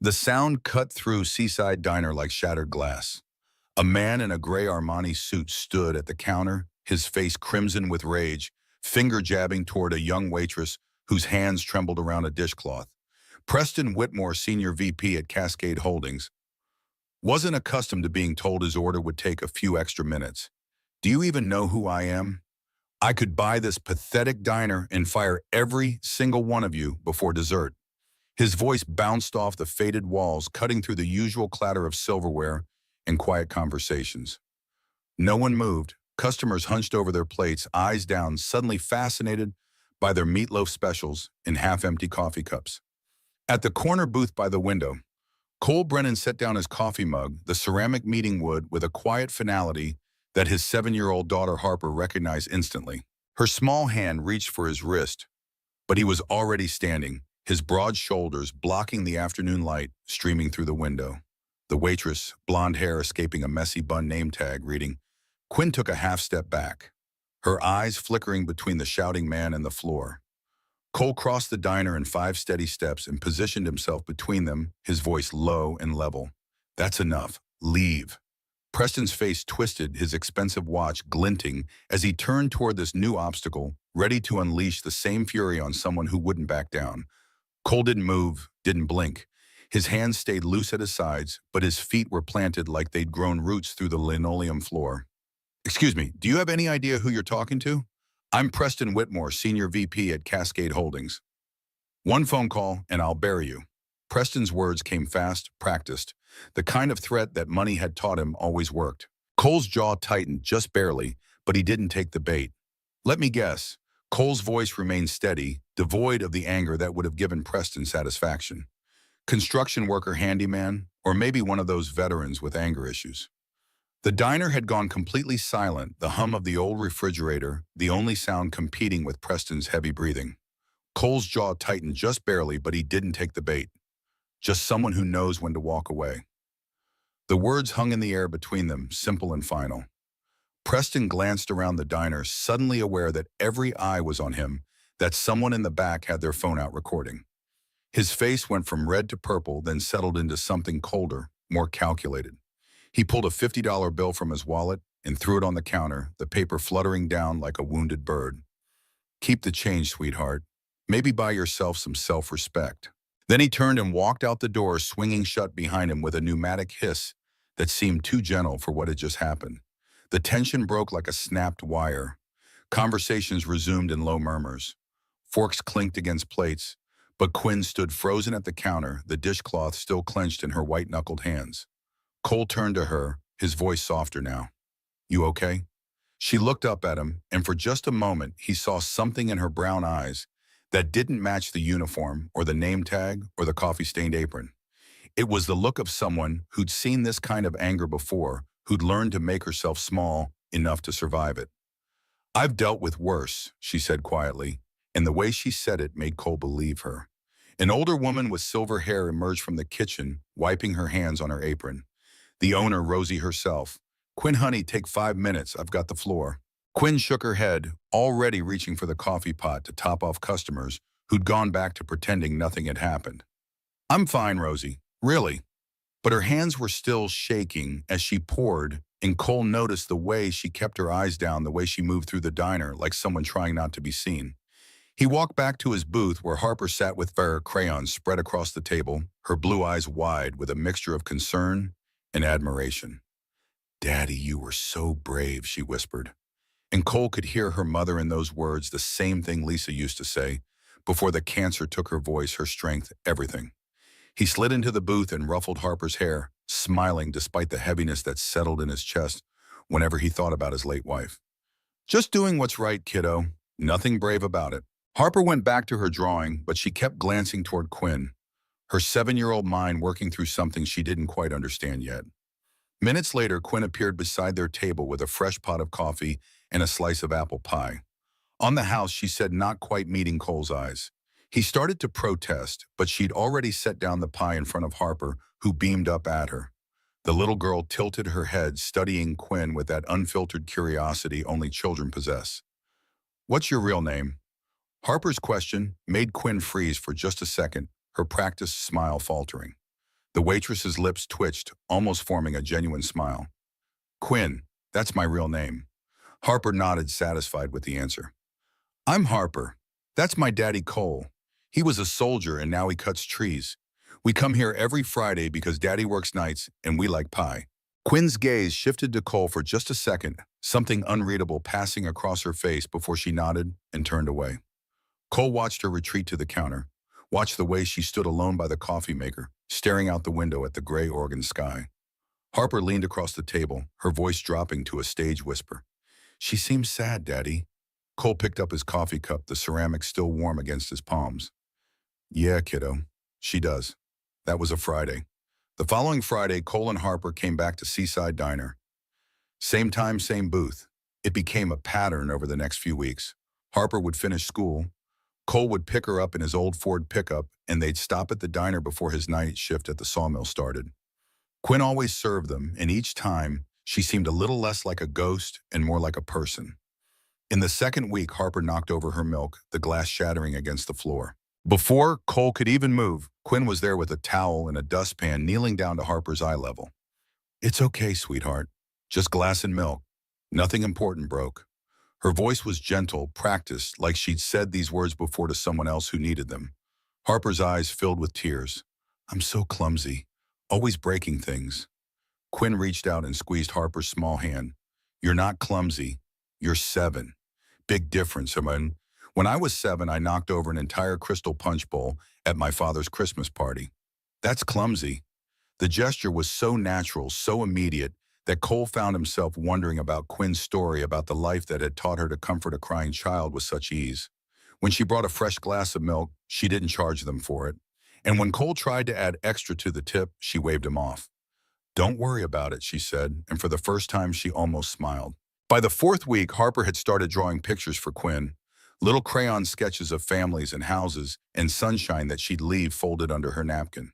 The sound cut through Seaside Diner like shattered glass. A man in a gray Armani suit stood at the counter, his face crimson with rage, finger jabbing toward a young waitress whose hands trembled around a dishcloth. Preston Whitmore, Senior VP at Cascade Holdings, wasn't accustomed to being told his order would take a few extra minutes. Do you even know who I am? I could buy this pathetic diner and fire every single one of you before dessert. His voice bounced off the faded walls, cutting through the usual clatter of silverware and quiet conversations. No one moved. Customers hunched over their plates, eyes down, suddenly fascinated by their meatloaf specials in half-empty coffee cups. At the corner booth by the window, Cole Brennan set down his coffee mug, the ceramic meeting wood, with a quiet finality that his 7-year-old daughter Harper recognized instantly. Her small hand reached for his wrist, but he was already standing, his broad shoulders blocking the afternoon light streaming through the window. The waitress, blonde hair escaping a messy bun name tag reading, Quinn, took a half step back, her eyes flickering between the shouting man and the floor. Cole crossed the diner in 5 steady steps and positioned himself between them, his voice low and level. That's enough. Leave. Preston's face twisted, his expensive watch glinting as he turned toward this new obstacle, ready to unleash the same fury on someone who wouldn't back down. Cole didn't move, didn't blink. His hands stayed loose at his sides, but his feet were planted like they'd grown roots through the linoleum floor. Excuse me, do you have any idea who you're talking to? I'm Preston Whitmore, Senior VP at Cascade Holdings. One phone call and I'll bury you. Preston's words came fast, practiced. The kind of threat that money had taught him always worked. Cole's jaw tightened just barely, but he didn't take the bait. Let me guess. Cole's voice remained steady, devoid of the anger that would have given Preston satisfaction. Construction worker, handyman, or maybe one of those veterans with anger issues. The diner had gone completely silent, the hum of the old refrigerator, the only sound competing with Preston's heavy breathing. Cole's jaw tightened just barely, but he didn't take the bait. Just someone who knows when to walk away. The words hung in the air between them, simple and final. Preston glanced around the diner, suddenly aware that every eye was on him, that someone in the back had their phone out recording. His face went from red to purple, then settled into something colder, more calculated. He pulled a $50 bill from his wallet and threw it on the counter, the paper fluttering down like a wounded bird. Keep the change, sweetheart. Maybe buy yourself some self-respect. Then he turned and walked out the door, swinging shut behind him with a pneumatic hiss that seemed too gentle for what had just happened. The tension broke like a snapped wire. Conversations resumed in low murmurs. Forks clinked against plates, but Quinn stood frozen at the counter, the dishcloth still clenched in her white-knuckled hands. Cole turned to her, his voice softer now. You okay? She looked up at him, and for just a moment, he saw something in her brown eyes that didn't match the uniform or the name tag or the coffee-stained apron. It was the look of someone who'd seen this kind of anger before, who'd learned to make herself small enough to survive it. I've dealt with worse, she said quietly, and the way she said it made Cole believe her. An older woman with silver hair emerged from the kitchen, wiping her hands on her apron. The owner, Rosie herself. Quinn, honey, take 5 minutes. I've got the floor. Quinn shook her head, already reaching for the coffee pot to top off customers who'd gone back to pretending nothing had happened. I'm fine, Rosie. Really. But her hands were still shaking as she poured, and Cole noticed the way she kept her eyes down, the way she moved through the diner like someone trying not to be seen. He walked back to his booth where Harper sat with Vera crayons spread across the table, her blue eyes wide with a mixture of concern and admiration. Daddy, you were so brave, she whispered. And Cole could hear her mother in those words, the same thing Lisa used to say, before the cancer took her voice, her strength, everything. He slid into the booth and ruffled Harper's hair, smiling despite the heaviness that settled in his chest whenever he thought about his late wife. Just doing what's right, kiddo. Nothing brave about it. Harper went back to her drawing, but she kept glancing toward Quinn, her 7-year-old mind working through something she didn't quite understand yet. Minutes later, Quinn appeared beside their table with a fresh pot of coffee and a slice of apple pie. On the house, she said, not quite meeting Cole's eyes. He started to protest, but she'd already set down the pie in front of Harper, who beamed up at her. The little girl tilted her head, studying Quinn with that unfiltered curiosity only children possess. What's your real name? Harper's question made Quinn freeze for just a second, her practiced smile faltering. The waitress's lips twitched, almost forming a genuine smile. Quinn, that's my real name. Harper nodded, satisfied with the answer. I'm Harper. That's my daddy Cole. He was a soldier and now he cuts trees. We come here every Friday because daddy works nights and we like pie. Quinn's gaze shifted to Cole for just a second, something unreadable passing across her face before she nodded and turned away. Cole watched her retreat to the counter, watched the way she stood alone by the coffee maker, staring out the window at the gray Oregon sky. Harper leaned across the table, her voice dropping to a stage whisper. She seems sad, Daddy. Cole picked up his coffee cup, the ceramic still warm against his palms. Yeah, kiddo, she does. That was a Friday. The following Friday, Cole and Harper came back to Seaside Diner. Same time, same booth. It became a pattern over the next few weeks. Harper would finish school. Cole would pick her up in his old Ford pickup, and they'd stop at the diner before his night shift at the sawmill started. Quinn always served them, and each time, she seemed a little less like a ghost and more like a person. In the second week, Harper knocked over her milk, the glass shattering against the floor. Before Cole could even move, Quinn was there with a towel and a dustpan, kneeling down to Harper's eye level. It's okay, sweetheart. Just glass and milk. Nothing important broke. Her voice was gentle, practiced, like she'd said these words before to someone else who needed them. Harper's eyes filled with tears. I'm so clumsy, always breaking things. Quinn reached out and squeezed Harper's small hand. You're not clumsy. You're 7. Big difference. When I was 7, I knocked over an entire crystal punch bowl at my father's Christmas party. That's clumsy. The gesture was so natural, so immediate, that Cole found himself wondering about Quinn's story about the life that had taught her to comfort a crying child with such ease. When she brought a fresh glass of milk, she didn't charge them for it. And when Cole tried to add extra to the tip, she waved him off. Don't worry about it, she said, and for the first time she almost smiled. By the 4th week, Harper had started drawing pictures for Quinn, little crayon sketches of families and houses and sunshine that she'd leave folded under her napkin.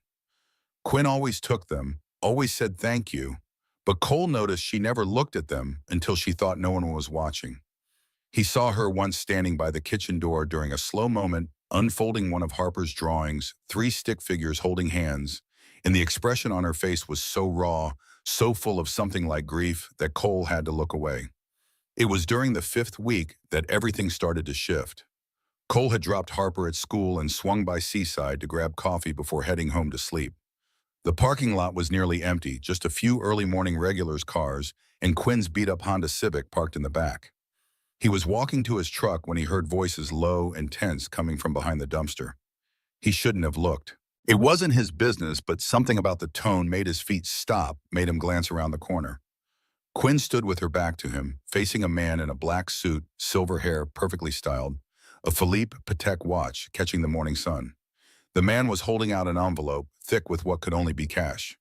Quinn always took them, always said thank you, but Cole noticed she never looked at them until she thought no one was watching. He saw her once standing by the kitchen door during a slow moment, unfolding one of Harper's drawings, 3 stick figures holding hands, and the expression on her face was so raw, so full of something like grief, that Cole had to look away. It was during the 5th week that everything started to shift. Cole had dropped Harper at school and swung by Seaside to grab coffee before heading home to sleep. The parking lot was nearly empty, just a few early morning regulars' cars and Quinn's beat-up Honda Civic parked in the back. He was walking to his truck when he heard voices low and tense coming from behind the dumpster. He shouldn't have looked. It wasn't his business, but something about the tone made his feet stop, made him glance around the corner. Quinn stood with her back to him, facing a man in a black suit, silver hair, perfectly styled, a Philippe Patek watch catching the morning sun. The man was holding out an envelope, thick with what could only be cash.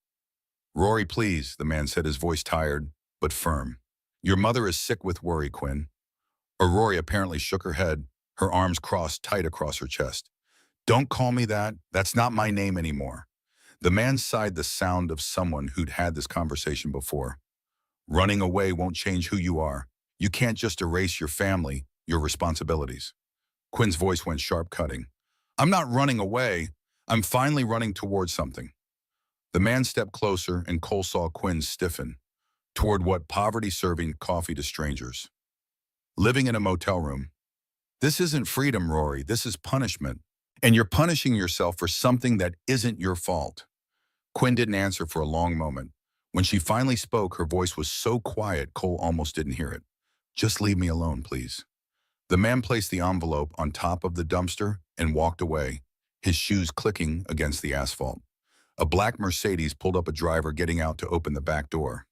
Rory, please, the man said, his voice tired, but firm. Your mother is sick with worry, Quinn. Rory apparently shook her head, her arms crossed tight across her chest. Don't call me that. That's not my name anymore. The man sighed, the sound of someone who'd had this conversation before. Running away won't change who you are. You can't just erase your family, your responsibilities. Quinn's voice went sharp, cutting. I'm not running away. I'm finally running towards something. The man stepped closer and Cole saw Quinn stiffen, toward what poverty serving coffee to strangers. Living in a motel room. This isn't freedom, Rory. This is punishment. And you're punishing yourself for something that isn't your fault. Quinn didn't answer for a long moment. When she finally spoke, her voice was so quiet Cole almost didn't hear it. Just leave me alone, please. The man placed the envelope on top of the dumpster and walked away, his shoes clicking against the asphalt. A black Mercedes pulled up, a driver getting out to open the back door.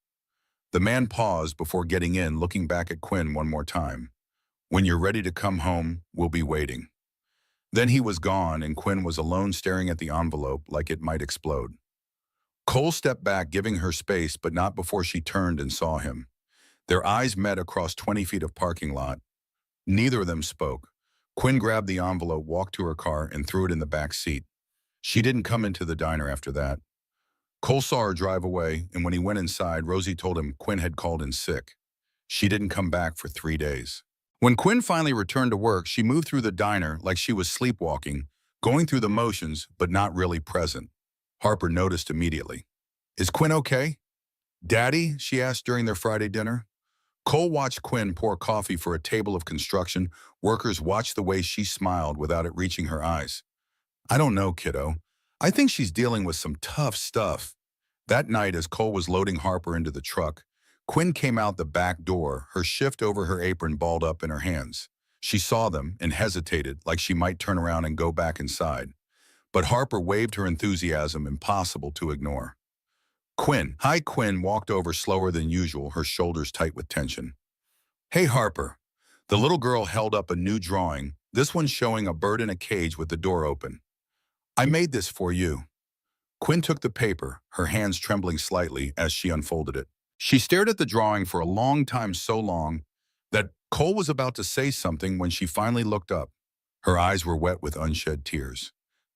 The man paused before getting in, looking back at Quinn one more time. When you're ready to come home, we'll be waiting. Then he was gone, and Quinn was alone staring at the envelope like it might explode. Cole stepped back, giving her space, but not before she turned and saw him. Their eyes met across 20 feet of parking lot. Neither of them spoke. Quinn grabbed the envelope, walked to her car, and threw it in the back seat. She didn't come into the diner after that. Cole saw her drive away, and when he went inside, Rosie told him Quinn had called in sick. She didn't come back for 3 days. When Quinn finally returned to work, she moved through the diner like she was sleepwalking, going through the motions, but not really present. Harper noticed immediately. Is Quinn okay? Daddy, she asked during their Friday dinner. Cole watched Quinn pour coffee for a table of construction. Workers watched the way she smiled without it reaching her eyes. I don't know, kiddo. I think she's dealing with some tough stuff. That night, as Cole was loading Harper into the truck, Quinn came out the back door, her shift over her apron balled up in her hands. She saw them and hesitated, like she might turn around and go back inside. But Harper waved her enthusiasm, impossible to ignore. Quinn. Hi, Quinn walked over slower than usual, her shoulders tight with tension. Hey, Harper. The little girl held up a new drawing, this one showing a bird in a cage with the door open. I made this for you. Quinn took the paper, her hands trembling slightly as she unfolded it. She stared at the drawing for a long time, so long that Cole was about to say something when she finally looked up. Her eyes were wet with unshed tears.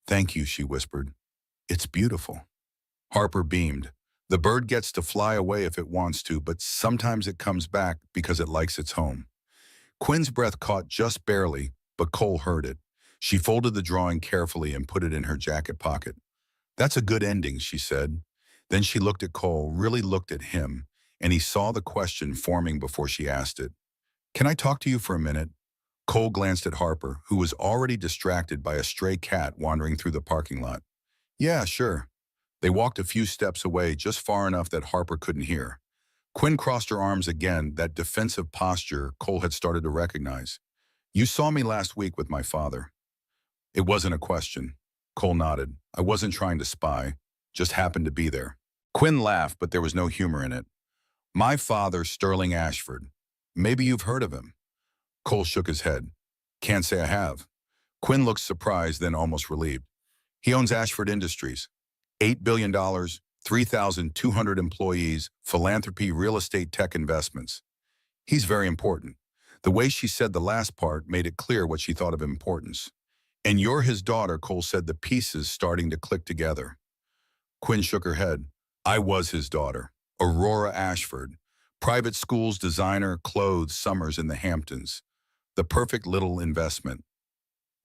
Thank you, she whispered. It's beautiful. Harper beamed. The bird gets to fly away if it wants to, but sometimes it comes back because it likes its home. Quinn's breath caught just barely, but Cole heard it. She folded the drawing carefully and put it in her jacket pocket. That's a good ending, she said. Then she looked at Cole, really looked at him, and he saw the question forming before she asked it. Can I talk to you for a minute? Cole glanced at Harper, who was already distracted by a stray cat wandering through the parking lot. Yeah, sure. They walked a few steps away, just far enough that Harper couldn't hear. Quinn crossed her arms again, that defensive posture Cole had started to recognize. You saw me last week with my father. It wasn't a question. Cole nodded. I wasn't trying to spy, just happened to be there. Quinn laughed, but there was no humor in it. My father, Sterling Ashford. Maybe you've heard of him. Cole shook his head. Can't say I have. Quinn looked surprised, then almost relieved. He owns Ashford Industries. $8 billion, 3,200 employees, philanthropy, real estate, tech investments. He's very important. The way she said the last part made it clear what she thought of importance. And you're his daughter, Cole said, the pieces starting to click together. Quinn shook her head. I was his daughter, Aurora Ashford. Private schools, designer, clothes, summers in the Hamptons. The perfect little investment.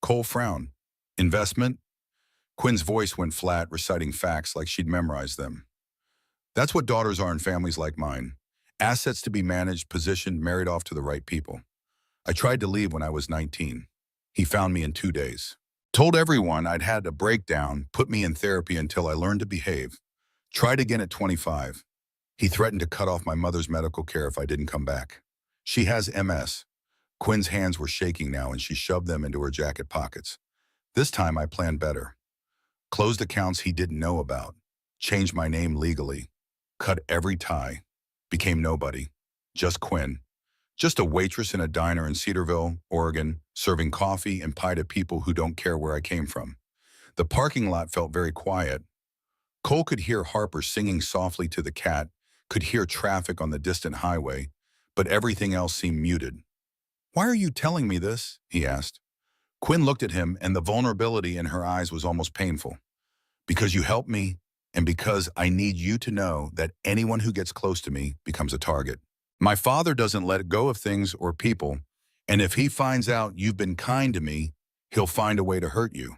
Cole frowned. Investment? Quinn's voice went flat, reciting facts like she'd memorized them. That's what daughters are in families like mine. Assets to be managed, positioned, married off to the right people. I tried to leave when I was 19. He found me in 2 days. Told everyone I'd had a breakdown, put me in therapy until I learned to behave. Tried again at 25. He threatened to cut off my mother's medical care if I didn't come back. She has MS. Quinn's hands were shaking now and she shoved them into her jacket pockets. This time I planned better. Closed accounts he didn't know about. Changed my name legally. Cut every tie. Became nobody. Just Quinn. Just a waitress in a diner in Cedarville, Oregon, serving coffee and pie to people who don't care where I came from. The parking lot felt very quiet. Cole could hear Harper singing softly to the cat, could hear traffic on the distant highway, but everything else seemed muted. Why are you telling me this? He asked. Quinn looked at him, and the vulnerability in her eyes was almost painful. Because you helped me, and because I need you to know that anyone who gets close to me becomes a target. My father doesn't let go of things or people, and if he finds out you've been kind to me, he'll find a way to hurt you.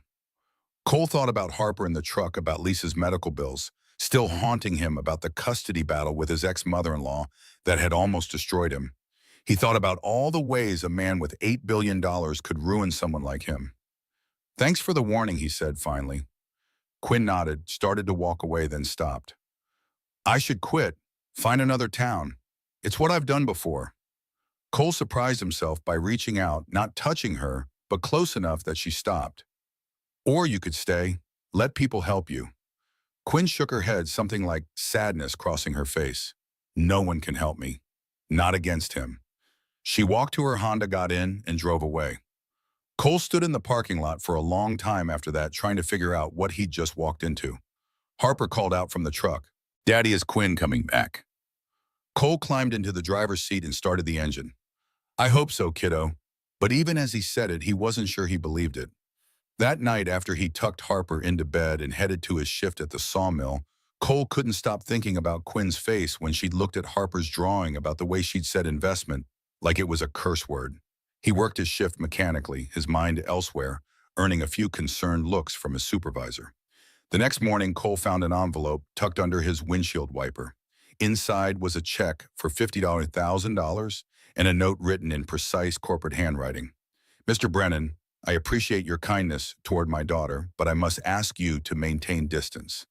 Cole thought about Harper in the truck, about Lisa's medical bills, still haunting him, about the custody battle with his ex-mother-in-law that had almost destroyed him. He thought about all the ways a man with $8 billion could ruin someone like him. Thanks for the warning, he said finally. Quinn nodded, started to walk away, then stopped. I should quit, find another town. It's what I've done before. Cole surprised himself by reaching out, not touching her, but close enough that she stopped. Or you could stay, let people help you. Quinn shook her head, something like sadness crossing her face. No one can help me. Not against him. She walked to her Honda, got in, and drove away. Cole stood in the parking lot for a long time after that, trying to figure out what he'd just walked into. Harper called out from the truck. Daddy, is Quinn coming back? Cole climbed into the driver's seat and started the engine. I hope so, kiddo. But even as he said it, he wasn't sure he believed it. That night, after he tucked Harper into bed and headed to his shift at the sawmill, Cole couldn't stop thinking about Quinn's face when she'd looked at Harper's drawing, about the way she'd said investment, like it was a curse word. He worked his shift mechanically, his mind elsewhere, earning a few concerned looks from his supervisor. The next morning, Cole found an envelope tucked under his windshield wiper. Inside was a check for $50,000 and a note written in precise corporate handwriting. Mr. Brennan, I appreciate your kindness toward my daughter, but I must ask you to maintain distance.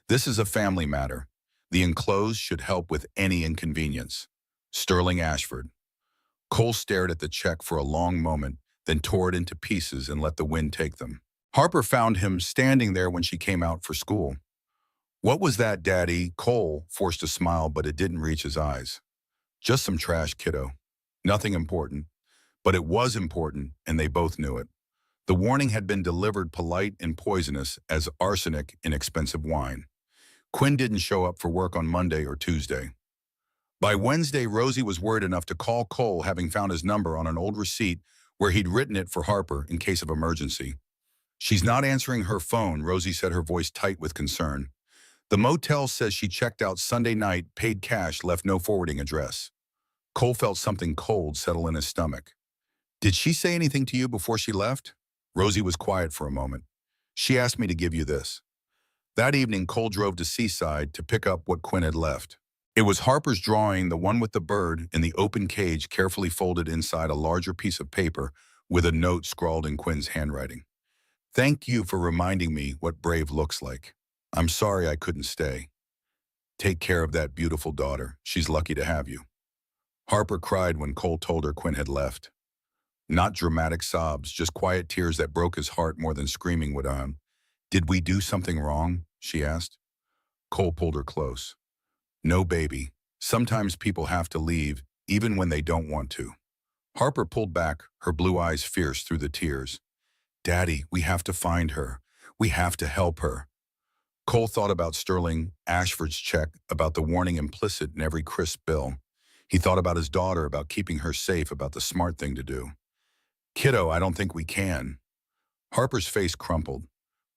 This is a family matter. The enclosed should help with any inconvenience. Sterling Ashford. Cole stared at the check for a long moment, then tore it into pieces and let the wind take them. Harper found him standing there when she came out for school. What was that, Daddy? Cole forced a smile, but it didn't reach his eyes. Just some trash, kiddo. Nothing important. But it was important, and they both knew it. The warning had been delivered polite and poisonous as arsenic in expensive wine. Quinn didn't show up for work on Monday or Tuesday. By Wednesday, Rosie was worried enough to call Cole, having found his number on an old receipt where he'd written it for Harper in case of emergency. She's not answering her phone, Rosie said, her voice tight with concern. The motel says she checked out Sunday night, paid cash, left no forwarding address. Cole felt something cold settle in his stomach. Did she say anything to you before she left? Rosie was quiet for a moment. She asked me to give you this. That evening, Cole drove to Seaside to pick up what Quinn had left. It was Harper's drawing, the one with the bird in the open cage carefully folded inside a larger piece of paper with a note scrawled in Quinn's handwriting. Thank you for reminding me what brave looks like. I'm sorry I couldn't stay. Take care of that beautiful daughter. She's lucky to have you. Harper cried when Cole told her Quinn had left. Not dramatic sobs, just quiet tears that broke his heart more than screaming would on. Did we do something wrong? She asked. Cole pulled her close. No, baby. Sometimes people have to leave, even when they don't want to. Harper pulled back, her blue eyes fierce through the tears. Daddy, we have to find her. We have to help her. Cole thought about Sterling Ashford's check, about the warning implicit in every crisp bill. He thought about his daughter, about keeping her safe, about the smart thing to do. Kiddo, I don't think we can. Harper's face crumpled.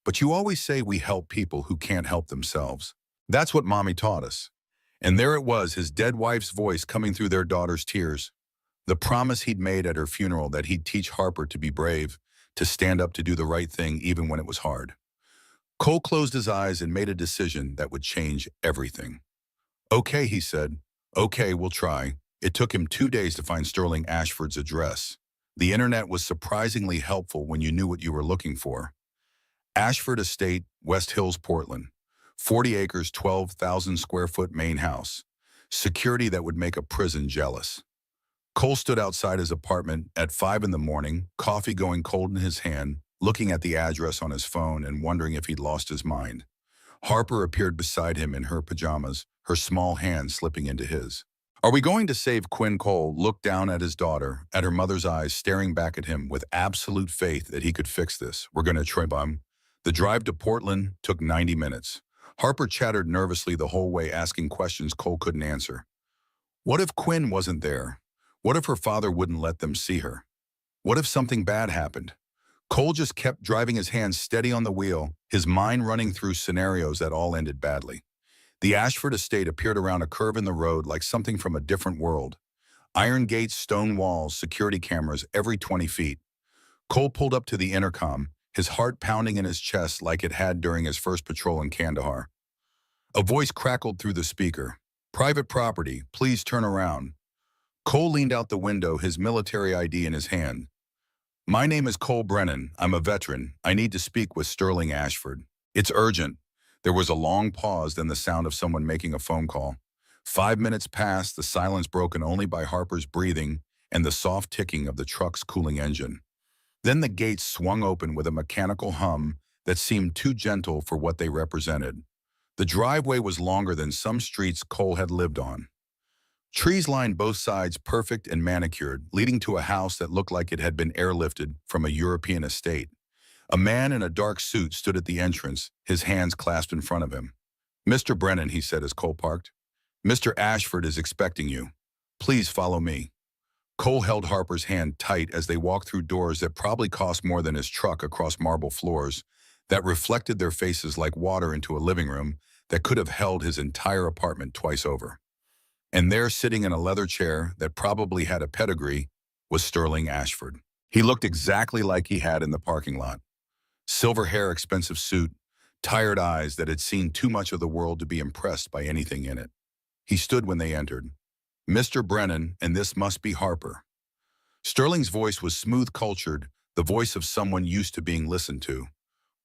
But you always say we help people who can't help themselves. That's what Mommy taught us. And there it was, his dead wife's voice coming through their daughter's tears. The promise he'd made at her funeral that he'd teach Harper to be brave, to stand up, to do the right thing even when it was hard. Cole closed his eyes and made a decision that would change everything. Okay, he said. Okay, we'll try. It took him 2 days to find Sterling Ashford's address. The internet was surprisingly helpful when you knew what you were looking for. Ashford Estate, West Hills, Portland. 40 acres, 12,000 square foot main house. Security that would make a prison jealous. Cole stood outside his apartment at 5 a.m, coffee going cold in his hand, looking at the address on his phone and wondering if he'd lost his mind. Harper appeared beside him in her pajamas, her small hand slipping into his. Are we going to save Quinn? Cole looked down at his daughter, at her mother's eyes staring back at him with absolute faith that he could fix this. We're going to try. The drive to Portland took 90 minutes. Harper chattered nervously the whole way, asking questions Cole couldn't answer. What if Quinn wasn't there? What if her father wouldn't let them see her? What if something bad happened? Cole just kept driving his hands steady on the wheel, his mind running through scenarios that all ended badly. The Ashford estate appeared around a curve in the road like something from a different world. Iron gates, stone walls, security cameras every 20 feet. Cole pulled up to the intercom, his heart pounding in his chest like it had during his first patrol in Kandahar. A voice crackled through the speaker. Private property, please turn around. Cole leaned out the window, his military ID in his hand. My name is Cole Brennan. I'm a veteran. I need to speak with Sterling Ashford. It's urgent. There was a long pause, then the sound of someone making a phone call. 5 minutes passed, the silence broken only by Harper's breathing and the soft ticking of the truck's cooling engine. Then the gates swung open with a mechanical hum that seemed too gentle for what they represented. The driveway was longer than some streets Cole had lived on. Trees lined both sides, perfect and manicured, leading to a house that looked like it had been airlifted from a European estate. A man in a dark suit stood at the entrance, his hands clasped in front of him. Mr. Brennan, he said as Cole parked. Mr. Ashford is expecting you. Please follow me. Cole held Harper's hand tight as they walked through doors that probably cost more than his truck, across marble floors that reflected their faces like water into a living room that could have held his entire apartment twice over. And there, sitting in a leather chair that probably had a pedigree, was Sterling Ashford. He looked exactly like he had in the parking lot. Silver hair, expensive suit, tired eyes that had seen too much of the world to be impressed by anything in it. He stood when they entered. Mr. Brennan, and this must be Harper. Sterling's voice was smooth-cultured, the voice of someone used to being listened to.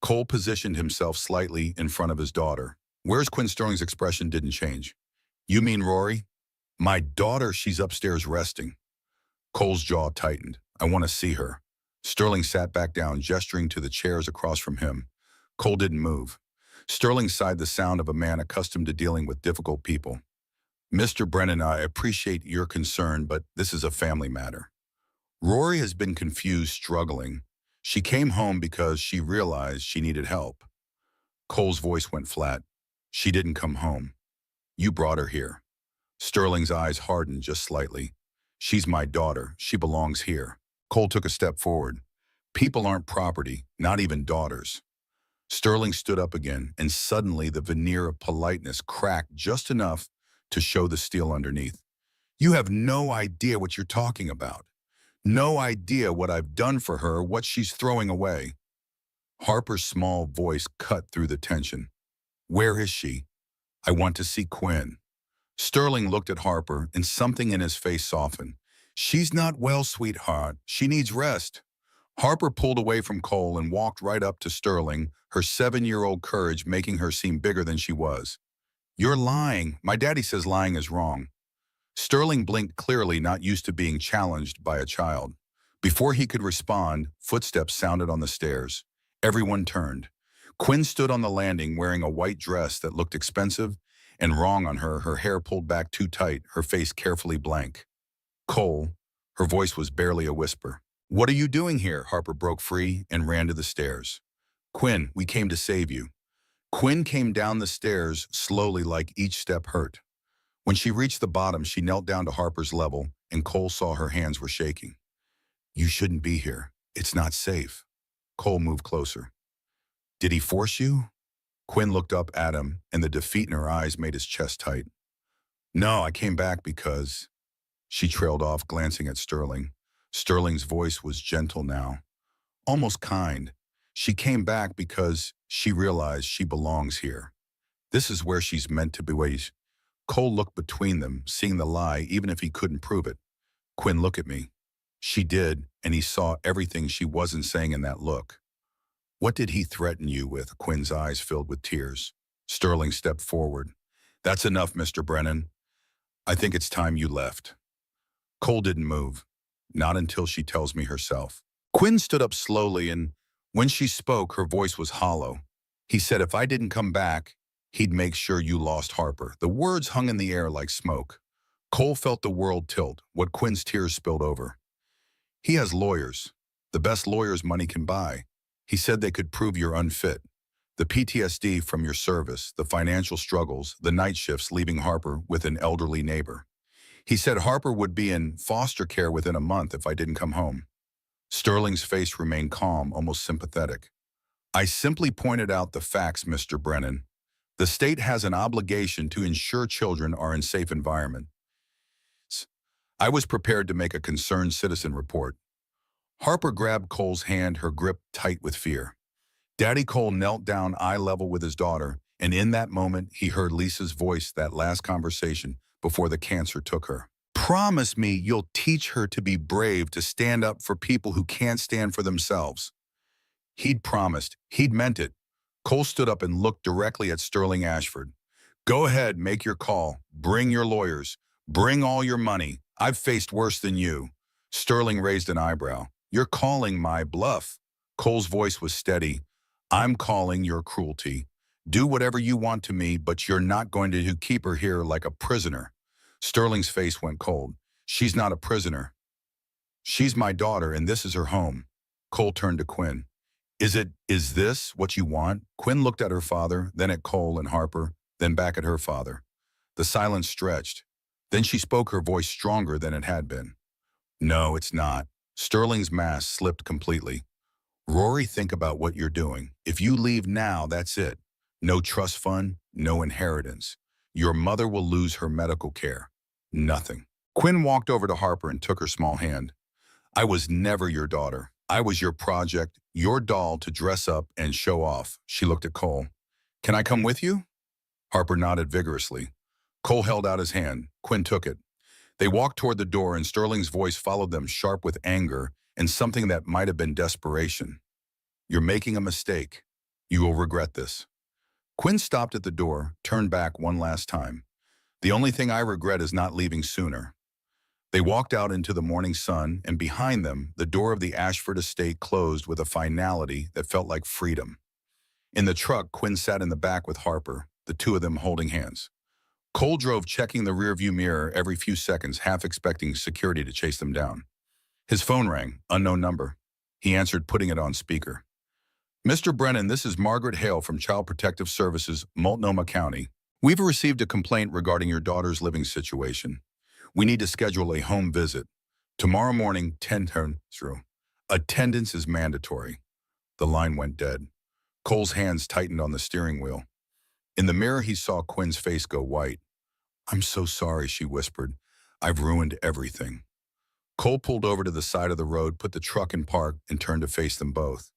Cole positioned himself slightly in front of his daughter. Where's Quinn? Sterling's expression didn't change. You mean Rory? My daughter, she's upstairs resting. Cole's jaw tightened. I want to see her. Sterling sat back down, gesturing to the chairs across from him. Cole didn't move. Sterling sighed, the sound of a man accustomed to dealing with difficult people. Mr. Brennan, I appreciate your concern, but this is a family matter. Rory has been confused, struggling. She came home because she realized she needed help. Cole's voice went flat. She didn't come home. You brought her here. Sterling's eyes hardened just slightly. She's my daughter. She belongs here. Cole took a step forward. People aren't property, not even daughters. Sterling stood up again, and suddenly the veneer of politeness cracked just enough to show the steel underneath. You have no idea what you're talking about. No idea what I've done for her, what she's throwing away. Harper's small voice cut through the tension. Where is she? I want to see Quinn. Sterling looked at Harper, and something in his face softened. She's not well, sweetheart. She needs rest. Harper pulled away from Cole and walked right up to Sterling, her 7-year-old courage making her seem bigger than she was. You're lying. My daddy says lying is wrong. Sterling blinked clearly, not used to being challenged by a child. Before he could respond, footsteps sounded on the stairs. Everyone turned. Quinn stood on the landing wearing a white dress that looked expensive and wrong on her, her hair pulled back too tight, her face carefully blank. Cole, her voice was barely a whisper. What are you doing here? Harper broke free and ran to the stairs. Quinn, we came to save you. Quinn came down the stairs slowly, like each step hurt. When she reached the bottom, she knelt down to Harper's level, and Cole saw her hands were shaking. You shouldn't be here. It's not safe. Cole moved closer. Did he force you? Quinn looked up at him, and the defeat in her eyes made his chest tight. No, I came back because... She trailed off, glancing at Sterling. Sterling's voice was gentle now, almost kind. She came back because she realized she belongs here. This is where she's meant to be. Cole looked between them, seeing the lie even if he couldn't prove it. Quinn, look at me. She did, and he saw everything she wasn't saying in that look. What did he threaten you with? Quinn's eyes filled with tears. Sterling stepped forward. That's enough, Mr. Brennan. I think it's time you left. Cole didn't move. Not until she tells me herself. Quinn stood up slowly, and when she spoke, her voice was hollow. He said if I didn't come back, he'd make sure you lost Harper. The words hung in the air like smoke. Cole felt the world tilt, what Quinn's tears spilled over. He has lawyers, the best lawyers money can buy. He said they could prove you're unfit. The PTSD from your service, the financial struggles, the night shifts leaving Harper with an elderly neighbor. He said Harper would be in foster care within a month if I didn't come home. Sterling's face remained calm, almost sympathetic. I simply pointed out the facts, Mr. Brennan. The state has an obligation to ensure children are in safe environments. I was prepared to make a concerned citizen report. Harper grabbed Cole's hand, her grip tight with fear. Daddy Cole knelt down eye level with his daughter, and in that moment, he heard Lisa's voice, that last conversation before the cancer took her. Promise me you'll teach her to be brave, to stand up for people who can't stand for themselves. He'd promised. He'd meant it. Cole stood up and looked directly at Sterling Ashford. Go ahead, make your call. Bring your lawyers. Bring all your money. I've faced worse than you. Sterling raised an eyebrow. You're calling my bluff. Cole's voice was steady. I'm calling your cruelty. Do whatever you want to me, but you're not going to keep her here like a prisoner. Sterling's face went cold. She's not a prisoner. She's my daughter, and this is her home. Cole turned to Quinn. Is this what you want? Quinn looked at her father, then at Cole and Harper, then back at her father. The silence stretched. Then she spoke, her voice stronger than it had been. No, it's not. Sterling's mask slipped completely. Rory, think about what you're doing. If you leave now, that's it. No trust fund, no inheritance. Your mother will lose her medical care. Nothing. Quinn walked over to Harper and took her small hand. I was never your daughter. I was your project, your doll to dress up and show off. She looked at Cole. Can I come with you? Harper nodded vigorously. Cole held out his hand. Quinn took it. They walked toward the door, and Sterling's voice followed them, sharp with anger and something that might have been desperation. You're making a mistake. You will regret this. Quinn stopped at the door, turned back one last time. The only thing I regret is not leaving sooner. They walked out into the morning sun, and behind them, the door of the Ashford estate closed with a finality that felt like freedom. In the truck, Quinn sat in the back with Harper, the two of them holding hands. Cole drove, checking the rearview mirror every few seconds, half expecting security to chase them down. His phone rang, unknown number. He answered, putting it on speaker. Mr. Brennan, this is Margaret Hale from Child Protective Services, Multnomah County. We've received a complaint regarding your daughter's living situation. We need to schedule a home visit. Tomorrow morning, 10 turn through. Attendance is mandatory. The line went dead. Cole's hands tightened on the steering wheel. In the mirror, he saw Quinn's face go white. I'm so sorry, she whispered. I've ruined everything. Cole pulled over to the side of the road, put the truck in park, and turned to face them both.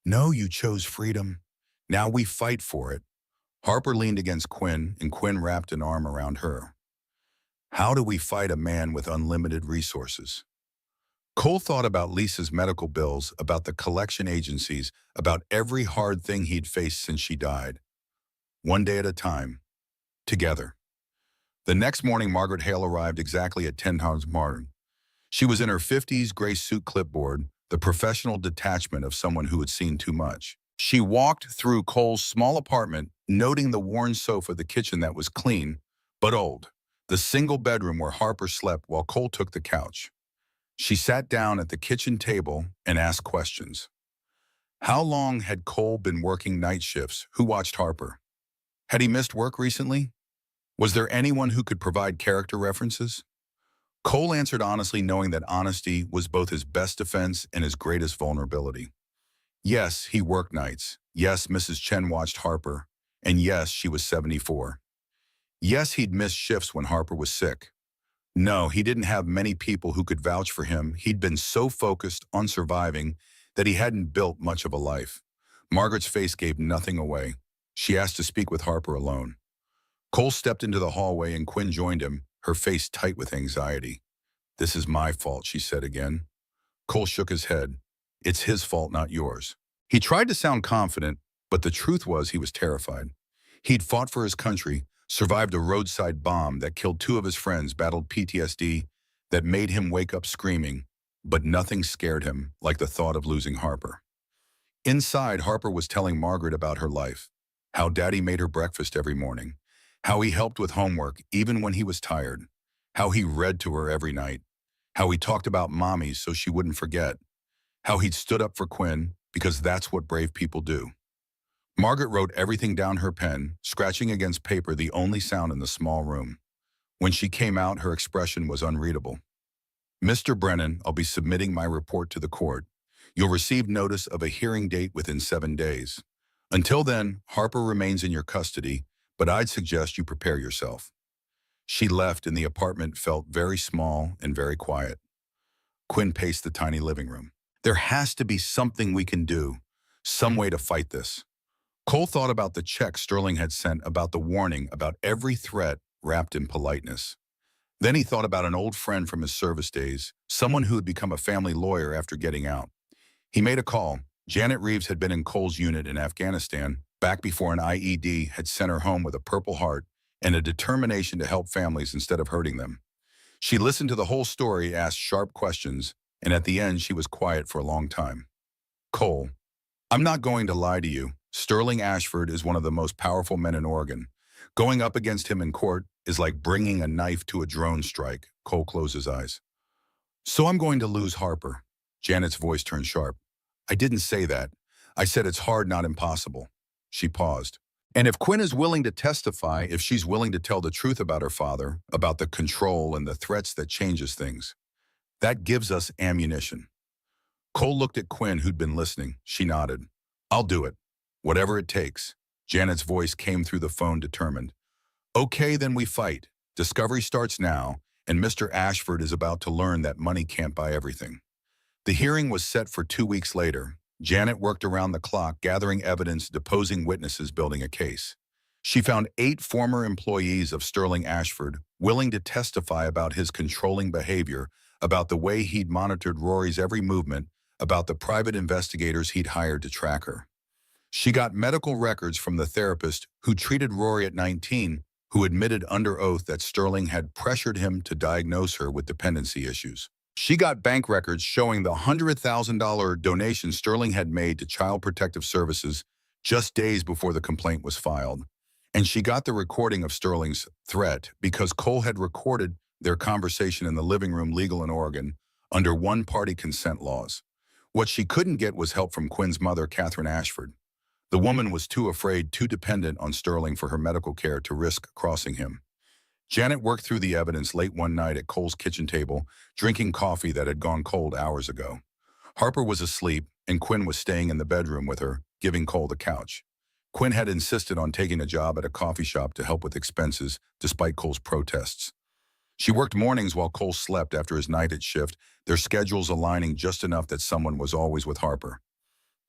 No, you chose freedom. Now we fight for it. Harper leaned against Quinn, and Quinn wrapped an arm around her. How do we fight a man with unlimited resources? Cole thought about Lisa's medical bills, about the collection agencies, about every hard thing he'd faced since she died. One day at a time. Together. The next morning, Margaret Hale arrived exactly at 10 times morning. She was in her 50s, gray suit, clipboard, the professional detachment of someone who had seen too much. She walked through Cole's small apartment, noting the worn sofa, the kitchen that was clean, but old, the single bedroom where Harper slept while Cole took the couch. She sat down at the kitchen table and asked questions. How long had Cole been working night shifts? Who watched Harper? Had he missed work recently? Was there anyone who could provide character references? Cole answered honestly, knowing that honesty was both his best defense and his greatest vulnerability. Yes, he worked nights. Yes, Mrs. Chen watched Harper. And yes, she was 74. Yes, he'd missed shifts when Harper was sick. No, he didn't have many people who could vouch for him. He'd been so focused on surviving that he hadn't built much of a life. Margaret's face gave nothing away. She asked to speak with Harper alone. Cole stepped into the hallway and Quinn joined him, her face tight with anxiety. This is my fault, she said again. Cole shook his head. It's his fault, not yours. He tried to sound confident, but the truth was he was terrified. He'd fought for his country, survived a roadside bomb that killed two of his friends, battled PTSD that made him wake up screaming, but nothing scared him like the thought of losing Harper. Inside, Harper was telling Margaret about her life, how Daddy made her breakfast every morning, how he helped with homework even when he was tired, how he read to her every night, how he talked about mommies so she wouldn't forget, how he'd stood up for Quinn because that's what brave people do. Margaret wrote everything down her pen, scratching against paper, the only sound in the small room. When she came out, her expression was unreadable. Mr. Brennan, I'll be submitting my report to the court. You'll receive notice of a hearing date within 7 days. Until then, Harper remains in your custody, but I'd suggest you prepare yourself. She left and the apartment felt very small and very quiet. Quinn paced the tiny living room. There has to be something we can do, some way to fight this. Cole thought about the check Sterling had sent, about the warning, about every threat wrapped in politeness. Then he thought about an old friend from his service days, someone who had become a family lawyer after getting out. He made a call. Janet Reeves had been in Cole's unit in Afghanistan, back before an IED had sent her home with a Purple Heart and a determination to help families instead of hurting them. She listened to the whole story, asked sharp questions, and at the end she was quiet for a long time. Cole, I'm not going to lie to you. Sterling Ashford is one of the most powerful men in Oregon. Going up against him in court is like bringing a knife to a drone strike. Cole closed his eyes. So I'm going to lose Harper. Janet's voice turned sharp. I didn't say that. I said it's hard, not impossible. She paused. And if Quinn is willing to testify, if she's willing to tell the truth about her father, about the control and the threats that changes things, that gives us ammunition. Cole looked at Quinn, who'd been listening. She nodded. I'll do it. Whatever it takes. Janet's voice came through the phone, determined. Okay, then we fight. Discovery starts now, and Mr. Ashford is about to learn that money can't buy everything. The hearing was set for 2 weeks later. Janet worked around the clock, gathering evidence, deposing witnesses, building a case. She found 8 former employees of Sterling Ashford willing to testify about his controlling behavior, about the way he'd monitored Rory's every movement, about the private investigators he'd hired to track her. She got medical records from the therapist who treated Rory at 19, who admitted under oath that Sterling had pressured him to diagnose her with dependency issues. She got bank records showing the $100,000 donation Sterling had made to Child Protective Services just days before the complaint was filed. And she got the recording of Sterling's threat because Cole had recorded their conversation in the living room, legal in Oregon, under one-party consent laws. What she couldn't get was help from Quinn's mother, Catherine Ashford. The woman was too afraid, too dependent on Sterling for her medical care to risk crossing him. Janet worked through the evidence late one night at Cole's kitchen table, drinking coffee that had gone cold hours ago. Harper was asleep, and Quinn was staying in the bedroom with her, giving Cole the couch. Quinn had insisted on taking a job at a coffee shop to help with expenses, despite Cole's protests. She worked mornings while Cole slept after his night at shift, their schedules aligning just enough that someone was always with Harper.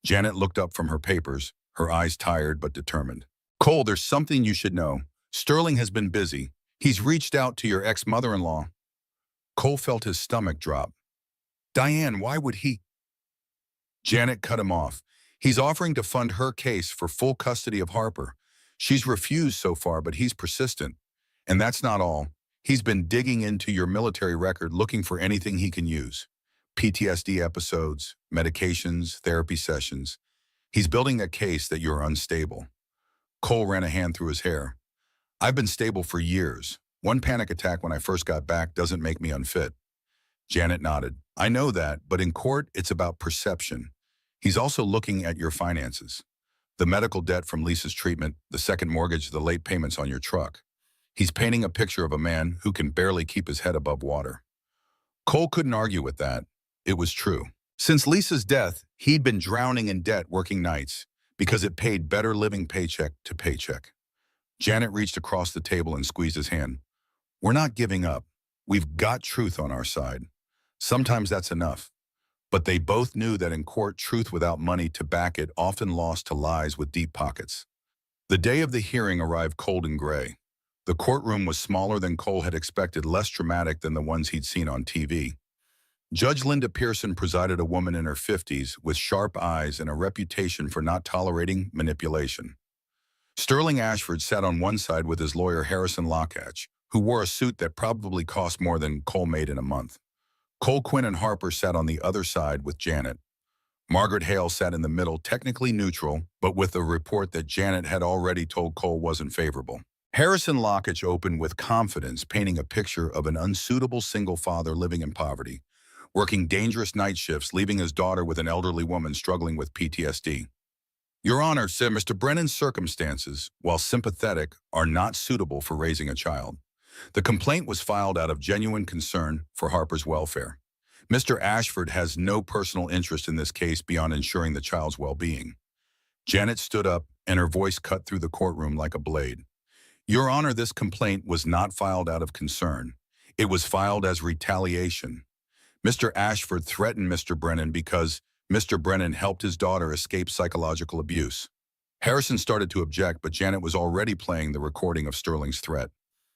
Janet looked up from her papers, her eyes tired but determined. "Cole, there's something you should know. Sterling has been busy. He's reached out to your ex-mother-in-law." Cole felt his stomach drop. "Diane, why would he?" Janet cut him off. "He's offering to fund her case for full custody of Harper. She's refused so far, but he's persistent. And that's not all. He's been digging into your military record looking for anything he can use. PTSD episodes, medications, therapy sessions. He's building a case that you're unstable." Cole ran a hand through his hair. "I've been stable for years. One panic attack when I first got back doesn't make me unfit." Janet nodded. "I know that, but in court, it's about perception. He's also looking at your finances. The medical debt from Lisa's treatment, the second mortgage, the late payments on your truck. He's painting a picture of a man who can barely keep his head above water." Cole couldn't argue with that. It was true. Since Lisa's death, he'd been drowning in debt working nights because it paid better living paycheck to paycheck. Janet reached across the table and squeezed his hand. "We're not giving up. We've got truth on our side. Sometimes that's enough." But they both knew that in court, truth without money to back it often lost to lies with deep pockets. The day of the hearing arrived cold and gray. The courtroom was smaller than Cole had expected, less dramatic than the ones he'd seen on TV. Judge Linda Pearson presided, a woman in her 50s with sharp eyes and a reputation for not tolerating manipulation. Sterling Ashford sat on one side with his lawyer Harrison Lockatch, who wore a suit that probably cost more than Cole made in a month. Cole, Quinn, and Harper sat on the other side with Janet. Margaret Hale sat in the middle, technically neutral, but with a report that Janet had already told Cole wasn't favorable. Harrison Lockatch opened with confidence, painting a picture of an unsuitable single father living in poverty, working dangerous night shifts, leaving his daughter with an elderly woman struggling with PTSD. "Your Honor," said Mr. Brennan's circumstances, while sympathetic, are not suitable for raising a child. The complaint was filed out of genuine concern for Harper's welfare. Mr. Ashford has no personal interest in this case beyond ensuring the child's well-being. Janet stood up, and her voice cut through the courtroom like a blade. "Your Honor, this complaint was not filed out of concern. It was filed as retaliation. Mr. Ashford threatened Mr. Brennan because Mr. Brennan helped his daughter escape psychological abuse." Harrison started to object, but Janet was already playing the recording of Sterling's threat.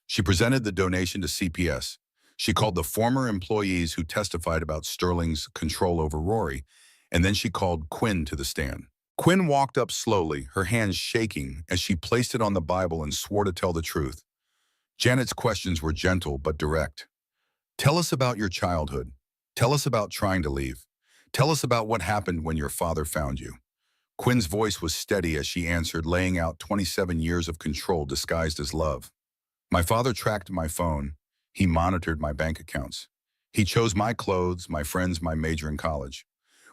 She presented the donation to CPS. She called the former employees who testified about Sterling's control over Rory, and then she called Quinn to the stand. Quinn walked up slowly, her hands shaking as she placed it on the Bible and swore to tell the truth. Janet's questions were gentle but direct. "Tell us about your childhood. Tell us about trying to leave. Tell us about what happened when your father found you." Quinn's voice was steady as she answered, laying out 27 years of control disguised as love. "My father tracked my phone. He monitored my bank accounts. He chose my clothes, my friends, my major in college.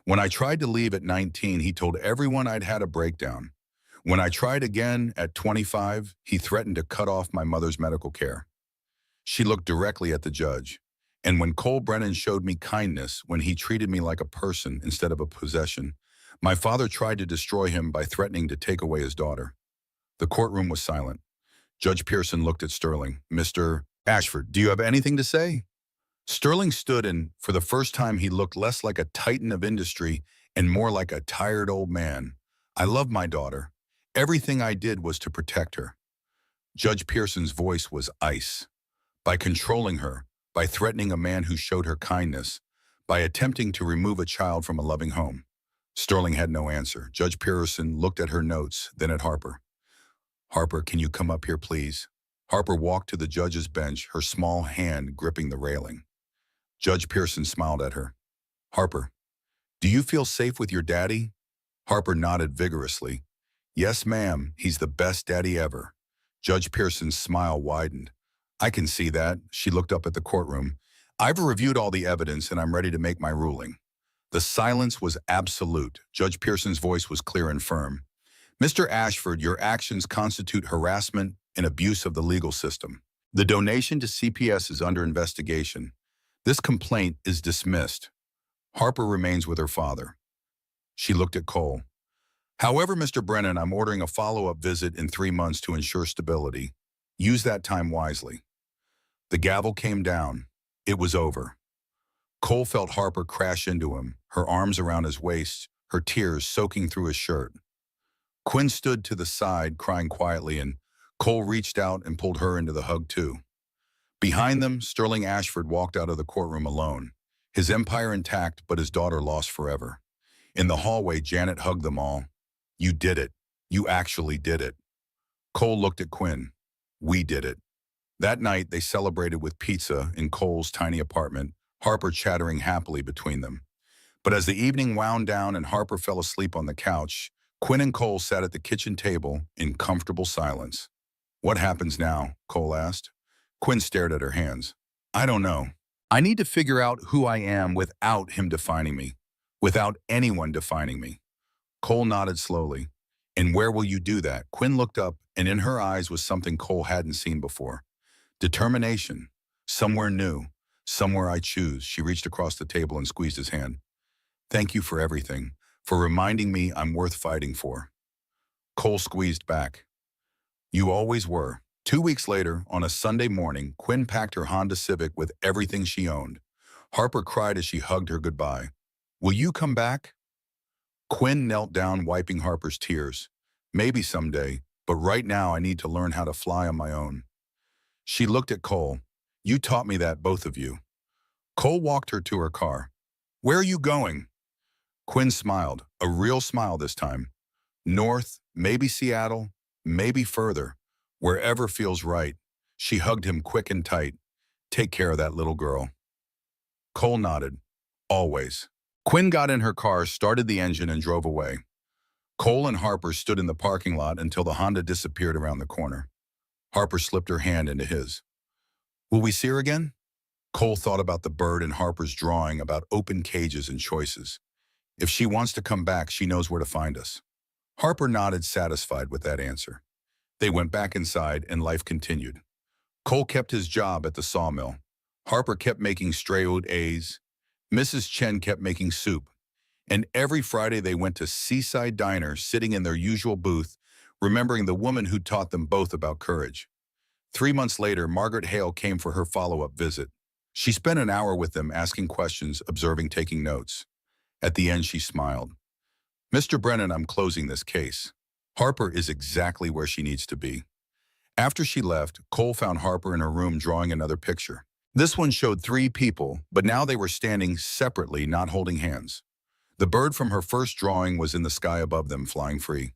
When I tried to leave at 19, he told everyone I'd had a breakdown. When I tried again at 25, he threatened to cut off my mother's medical care." She looked directly at the judge. "And when Cole Brennan showed me kindness, when he treated me like a person instead of a possession, my father tried to destroy him by threatening to take away his daughter." The courtroom was silent. Judge Pearson looked at Sterling. "Mr. Ashford, do you have anything to say?" Sterling stood, and for the first time he looked less like a titan of industry and more like a tired old man. I love my daughter. Everything I did was to protect her. Judge Pearson's voice was ice. By controlling her, by threatening a man who showed her kindness, by attempting to remove a child from a loving home. Sterling had no answer. Judge Pearson looked at her notes, then at Harper. Harper, can you come up here, please? Harper walked to the judge's bench, her small hand gripping the railing. Judge Pearson smiled at her. Harper, do you feel safe with your daddy? Harper nodded vigorously. Yes, ma'am, he's the best daddy ever. Judge Pearson's smile widened. I can see that. She looked up at the courtroom. I've reviewed all the evidence and I'm ready to make my ruling. The silence was absolute. Judge Pearson's voice was clear and firm. Mr. Ashford, your actions constitute harassment and abuse of the legal system. The donation to CPS is under investigation. This complaint is dismissed. Harper remains with her father. She looked at Cole. However, Mr. Brennan, I'm ordering a follow-up visit in 3 months to ensure stability. Use that time wisely. The gavel came down. It was over. Cole felt Harper crash into him, her arms around his waist, her tears soaking through his shirt. Quinn stood to the side, crying quietly, and Cole reached out and pulled her into the hug too. Behind them, Sterling Ashford walked out of the courtroom alone, his empire intact but his daughter lost forever. In the hallway, Janet hugged them all. You did it. You actually did it. Cole looked at Quinn. We did it. That night, they celebrated with pizza in Cole's tiny apartment, Harper chattering happily between them. But as the evening wound down and Harper fell asleep on the couch, Quinn and Cole sat at the kitchen table in comfortable silence. What happens now? Cole asked. Quinn stared at her hands. I don't know. I need to figure out who I am without him defining me, without anyone defining me. Cole nodded slowly. And where will you do that? Quinn looked up, and in her eyes was something Cole hadn't seen before. Determination. Somewhere new. Somewhere I choose. She reached across the table and squeezed his hand. Thank you for everything, for reminding me I'm worth fighting for. Cole squeezed back. You always were. 2 weeks later, on a Sunday morning, Quinn packed her Honda Civic with everything she owned. Harper cried as she hugged her goodbye. Will you come back? Quinn knelt down, wiping Harper's tears. Maybe someday, but right now I need to learn how to fly on my own. She looked at Cole. You taught me that, both of you. Cole walked her to her car. Where are you going? Quinn smiled, a real smile this time. North, maybe Seattle, maybe further. Wherever feels right. She hugged him quick and tight. Take care of that little girl. Cole nodded. Always. Quinn got in her car, started the engine, and drove away. Cole and Harper stood in the parking lot until the Honda disappeared around the corner. Harper slipped her hand into his. Will we see her again? Cole thought about the bird in Harper's drawing about open cages and choices. If she wants to come back, she knows where to find us. Harper nodded, satisfied with that answer. They went back inside and life continued. Cole kept his job at the sawmill. Harper kept making stray-eyed A's. Mrs. Chen kept making soup. And every Friday they went to Seaside Diner, sitting in their usual booth, remembering the woman who taught them both about courage. 3 months later, Margaret Hale came for her follow-up visit. She spent an hour with them, asking questions, observing, taking notes. At the end, she smiled. Mr. Brennan, I'm closing this case. Harper is exactly where she needs to be. After she left, Cole found Harper in her room drawing another picture. This one showed 3 people, but now they were standing separately, not holding hands. The bird from her first drawing was in the sky above them, flying free.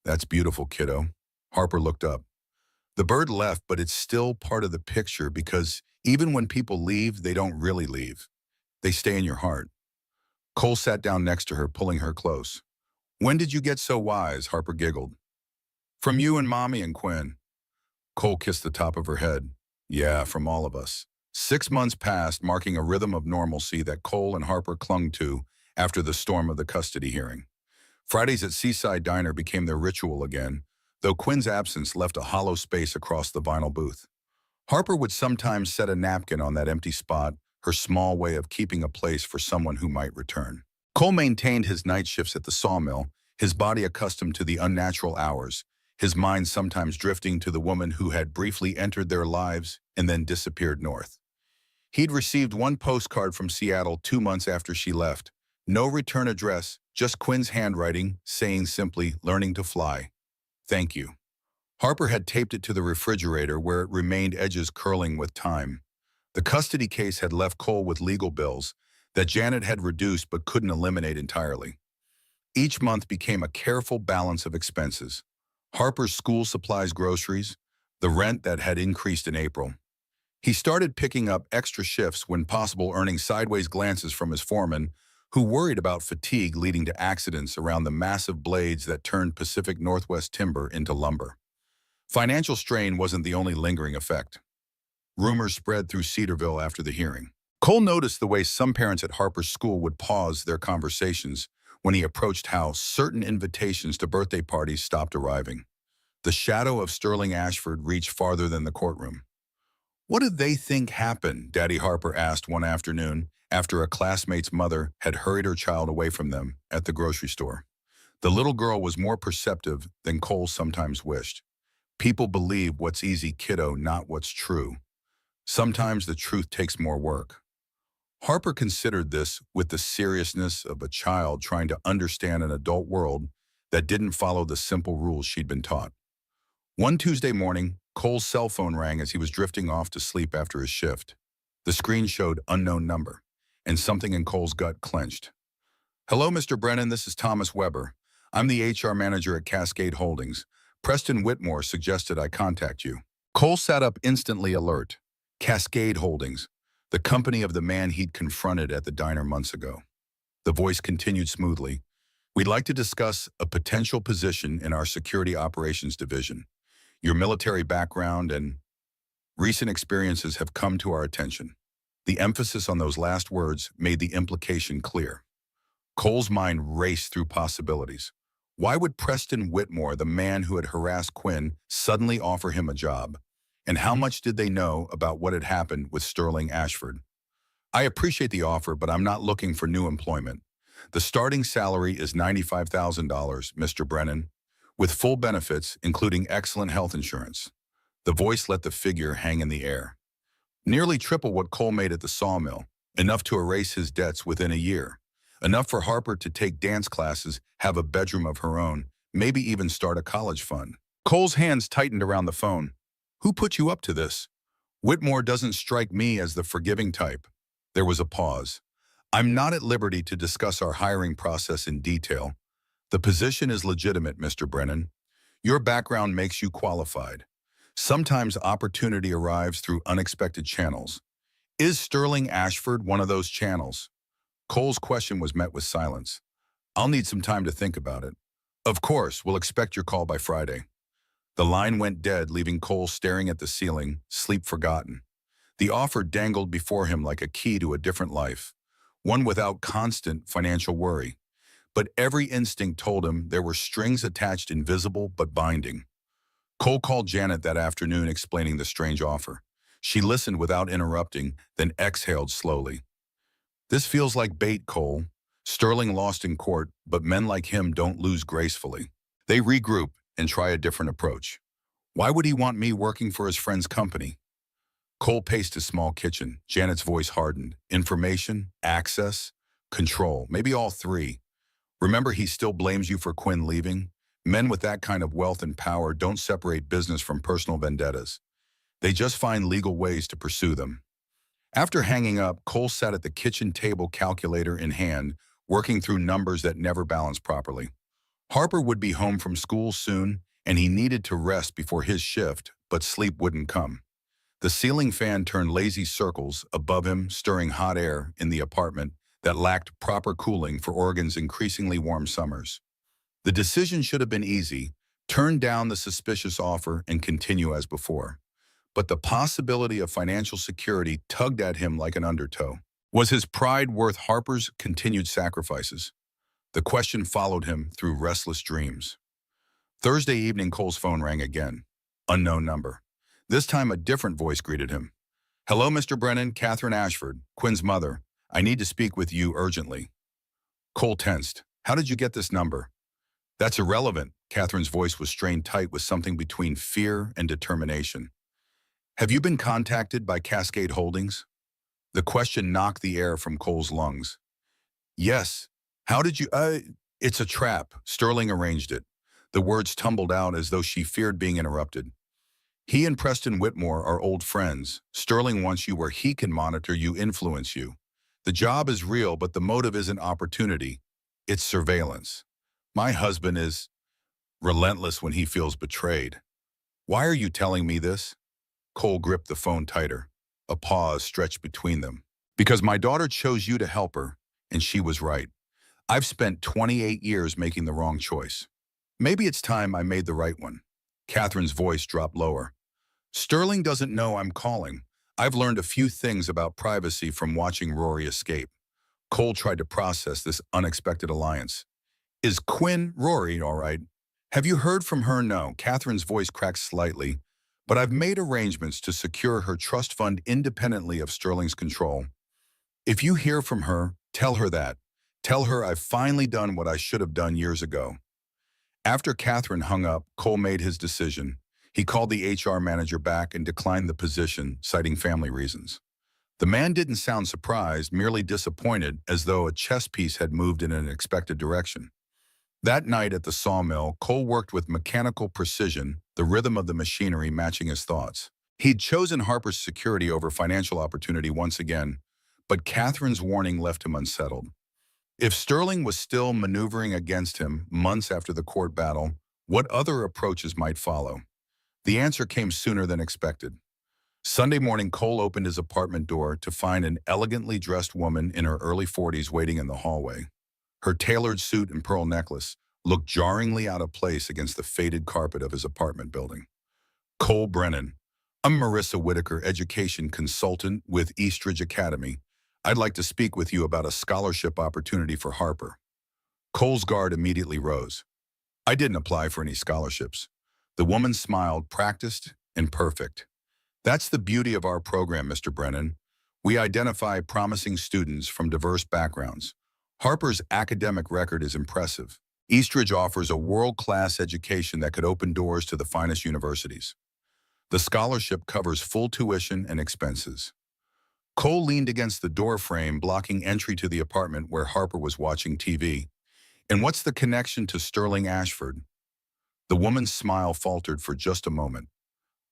That's beautiful, kiddo. Harper looked up. The bird left, but it's still part of the picture because even when people leave, they don't really leave. They stay in your heart. Cole sat down next to her, pulling her close. When did you get so wise? Harper giggled. From you and Mommy and Quinn. Cole kissed the top of her head. Yeah, from all of us. 6 months passed, marking a rhythm of normalcy that Cole and Harper clung to after the storm of the custody hearing. Fridays at Seaside Diner became their ritual again, though Quinn's absence left a hollow space across the vinyl booth. Harper would sometimes set a napkin on that empty spot, her small way of keeping a place for someone who might return. Cole maintained his night shifts at the sawmill, his body accustomed to the unnatural hours, his mind sometimes drifting to the woman who had briefly entered their lives and then disappeared north. He'd received one postcard from Seattle 2 months after she left. No return address, Just Quinn's handwriting, saying simply, learning to fly. Thank you. Harper had taped it to the refrigerator where it remained, edges curling with time. The custody case had left Cole with legal bills that Janet had reduced but couldn't eliminate entirely. Each month became a careful balance of expenses. Harper's school supplies, groceries, the rent that had increased in April. He started picking up extra shifts when possible, earning sideways glances from his foreman, who worried about fatigue leading to accidents around the massive blades that turned Pacific Northwest timber into lumber. Financial strain wasn't the only lingering effect. Rumors spread through Cedarville after the hearing. Cole noticed the way some parents at Harper's school would pause their conversations when he approached how certain invitations to birthday parties stopped arriving. The shadow of Sterling Ashford reached farther than the courtroom. What did they think happened? Daddy Harper asked one afternoon after a classmate's mother had hurried her child away from them at the grocery store. The little girl was more perceptive than Cole sometimes wished. People believe what's easy, kiddo, not what's true. Sometimes the truth takes more work. Harper considered this with the seriousness of a child trying to understand an adult world that didn't follow the simple rules she'd been taught. One Tuesday morning, Cole's cell phone rang as he was drifting off to sleep after his shift. The screen showed unknown number, and something in Cole's gut clenched. Hello, Mr. Brennan, this is Thomas Weber. I'm the HR manager at Cascade Holdings. Preston Whitmore suggested I contact you. Cole sat up, instantly alert. Cascade Holdings, the company of the man he'd confronted at the diner months ago. The voice continued smoothly. We'd like to discuss a potential position in our security operations division. Your military background and recent experiences have come to our attention. The emphasis on those last words made the implication clear. Cole's mind raced through possibilities. Why would Preston Whitmore, the man who had harassed Quinn, suddenly offer him a job? And how much did they know about what had happened with Sterling Ashford? I appreciate the offer, but I'm not looking for new employment. The starting salary is $95,000, Mr. Brennan, with full benefits, including excellent health insurance. The voice let the figure hang in the air. Nearly triple what Cole made at the sawmill, enough to erase his debts within a year. Enough for Harper to take dance classes, have a bedroom of her own, maybe even start a college fund. Cole's hands tightened around the phone. Who put you up to this? Whitmore doesn't strike me as the forgiving type. There was a pause. I'm not at liberty to discuss our hiring process in detail. The position is legitimate, Mr. Brennan. Your background makes you qualified. Sometimes opportunity arrives through unexpected channels. Is Sterling Ashford one of those channels? Cole's question was met with silence. I'll need some time to think about it. Of course, we'll expect your call by Friday. The line went dead, leaving Cole staring at the ceiling, sleep forgotten. The offer dangled before him like a key to a different life, one without constant financial worry. But every instinct told him there were strings attached, invisible but binding. Cole called Janet that afternoon, explaining the strange offer. She listened without interrupting, then exhaled slowly. This feels like bait, Cole. Sterling lost in court, but men like him don't lose gracefully. They regroup and try a different approach. Why would he want me working for his friend's company? Cole paced his small kitchen. Janet's voice hardened. Information, access, control, maybe all three. Remember, he still blames you for Quinn leaving? Men with that kind of wealth and power don't separate business from personal vendettas. They just find legal ways to pursue them. After hanging up, Cole sat at the kitchen table, calculator in hand, working through numbers that never balanced properly. Harper would be home from school soon, and he needed to rest before his shift, but sleep wouldn't come. The ceiling fan turned lazy circles above him, stirring hot air in the apartment that lacked proper cooling for Oregon's increasingly warm summers. The decision should have been easy: turn down the suspicious offer and continue as before. But the possibility of financial security tugged at him like an undertow. Was his pride worth Harper's continued sacrifices? The question followed him through restless dreams. Thursday evening, Cole's phone rang again. Unknown number. This time, a different voice greeted him. Hello, Mr. Brennan, Catherine Ashford, Quinn's mother. I need to speak with you urgently. Cole tensed. How did you get this number? That's irrelevant. Catherine's voice was strained tight with something between fear and determination. Have you been contacted by Cascade Holdings? The question knocked the air from Cole's lungs. Yes. How did you, It's a trap. Sterling arranged it. The words tumbled out as though she feared being interrupted. He and Preston Whitmore are old friends. Sterling wants you where he can monitor you, influence you. The job is real, but the motive isn't opportunity. It's surveillance. My husband is relentless when he feels betrayed. Why are you telling me this? Cole gripped the phone tighter. A pause stretched between them. Because my daughter chose you to help her, and she was right. I've spent 28 years making the wrong choice. Maybe it's time I made the right one. Catherine's voice dropped lower. Sterling doesn't know I'm calling. I've learned a few things about privacy from watching Rory escape. Cole tried to process this unexpected alliance. Is Quinn Rory all right? Have you heard from her? No. Catherine's voice cracked slightly, but I've made arrangements to secure her trust fund independently of Sterling's control. If you hear from her, tell her that. Tell her I've finally done what I should have done years ago. After Catherine hung up, Cole made his decision. He called the HR manager back and declined the position, citing family reasons. The man didn't sound surprised, merely disappointed, as though a chess piece had moved in an unexpected direction. That night at the sawmill, Cole worked with mechanical precision, the rhythm of the machinery matching his thoughts. He'd chosen Harper's security over financial opportunity once again, but Catherine's warning left him unsettled. If Sterling was still maneuvering against him months after the court battle, what other approaches might follow? The answer came sooner than expected. Sunday morning, Cole opened his apartment door to find an elegantly dressed woman in her early 40s waiting in the hallway. Her tailored suit and pearl necklace looked jarringly out of place against the faded carpet of his apartment building. Cole Brennan. I'm Marissa Whitaker, education consultant with Eastridge Academy. I'd like to speak with you about a scholarship opportunity for Harper. Cole's guard immediately rose. I didn't apply for any scholarships. The woman smiled, practiced and perfect. That's the beauty of our program, Mr. Brennan. We identify promising students from diverse backgrounds. Harper's academic record is impressive. Eastridge offers a world-class education that could open doors to the finest universities. The scholarship covers full tuition and expenses. Cole leaned against the door frame, blocking entry to the apartment where Harper was watching TV. And what's the connection to Sterling Ashford? The woman's smile faltered for just a moment.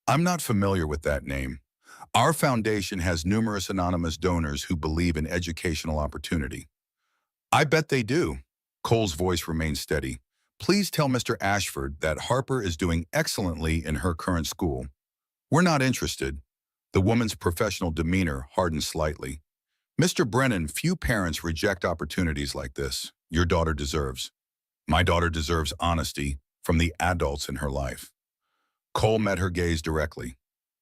I'm not familiar with that name. Our foundation has numerous anonymous donors who believe in educational opportunity. I bet they do. Cole's voice remained steady. Please tell Mr. Ashford that Harper is doing excellently in her current school. We're not interested. The woman's professional demeanor hardened slightly. Mr. Brennan, few parents reject opportunities like this. Your daughter deserves. My daughter deserves honesty from the adults in her life. Cole met her gaze directly,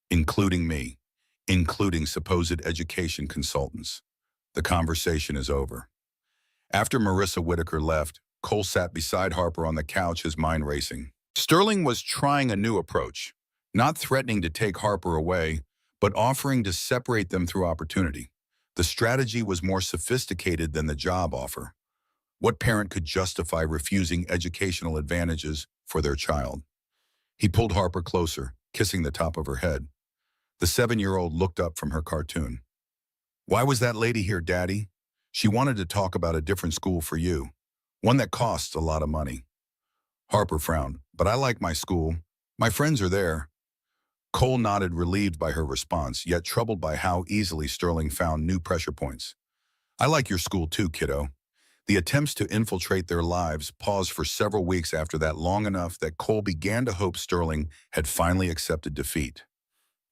including me, including supposed education consultants. The conversation is over. After Marissa Whitaker left, Cole sat beside Harper on the couch, his mind racing. Sterling was trying a new approach, not threatening to take Harper away, but offering to separate them through opportunity. The strategy was more sophisticated than the job offer. What parent could justify refusing educational advantages for their child? He pulled Harper closer, kissing the top of her head. The 7-year-old looked up from her cartoon. Why was that lady here, Daddy? She wanted to talk about a different school for you, one that costs a lot of money. Harper frowned. But I like my school. My friends are there. Cole nodded, relieved by her response, yet troubled by how easily Sterling found new pressure points. I like your school too, kiddo. The attempts to infiltrate their lives paused for several weeks after that, long enough that Cole began to hope Sterling had finally accepted defeat.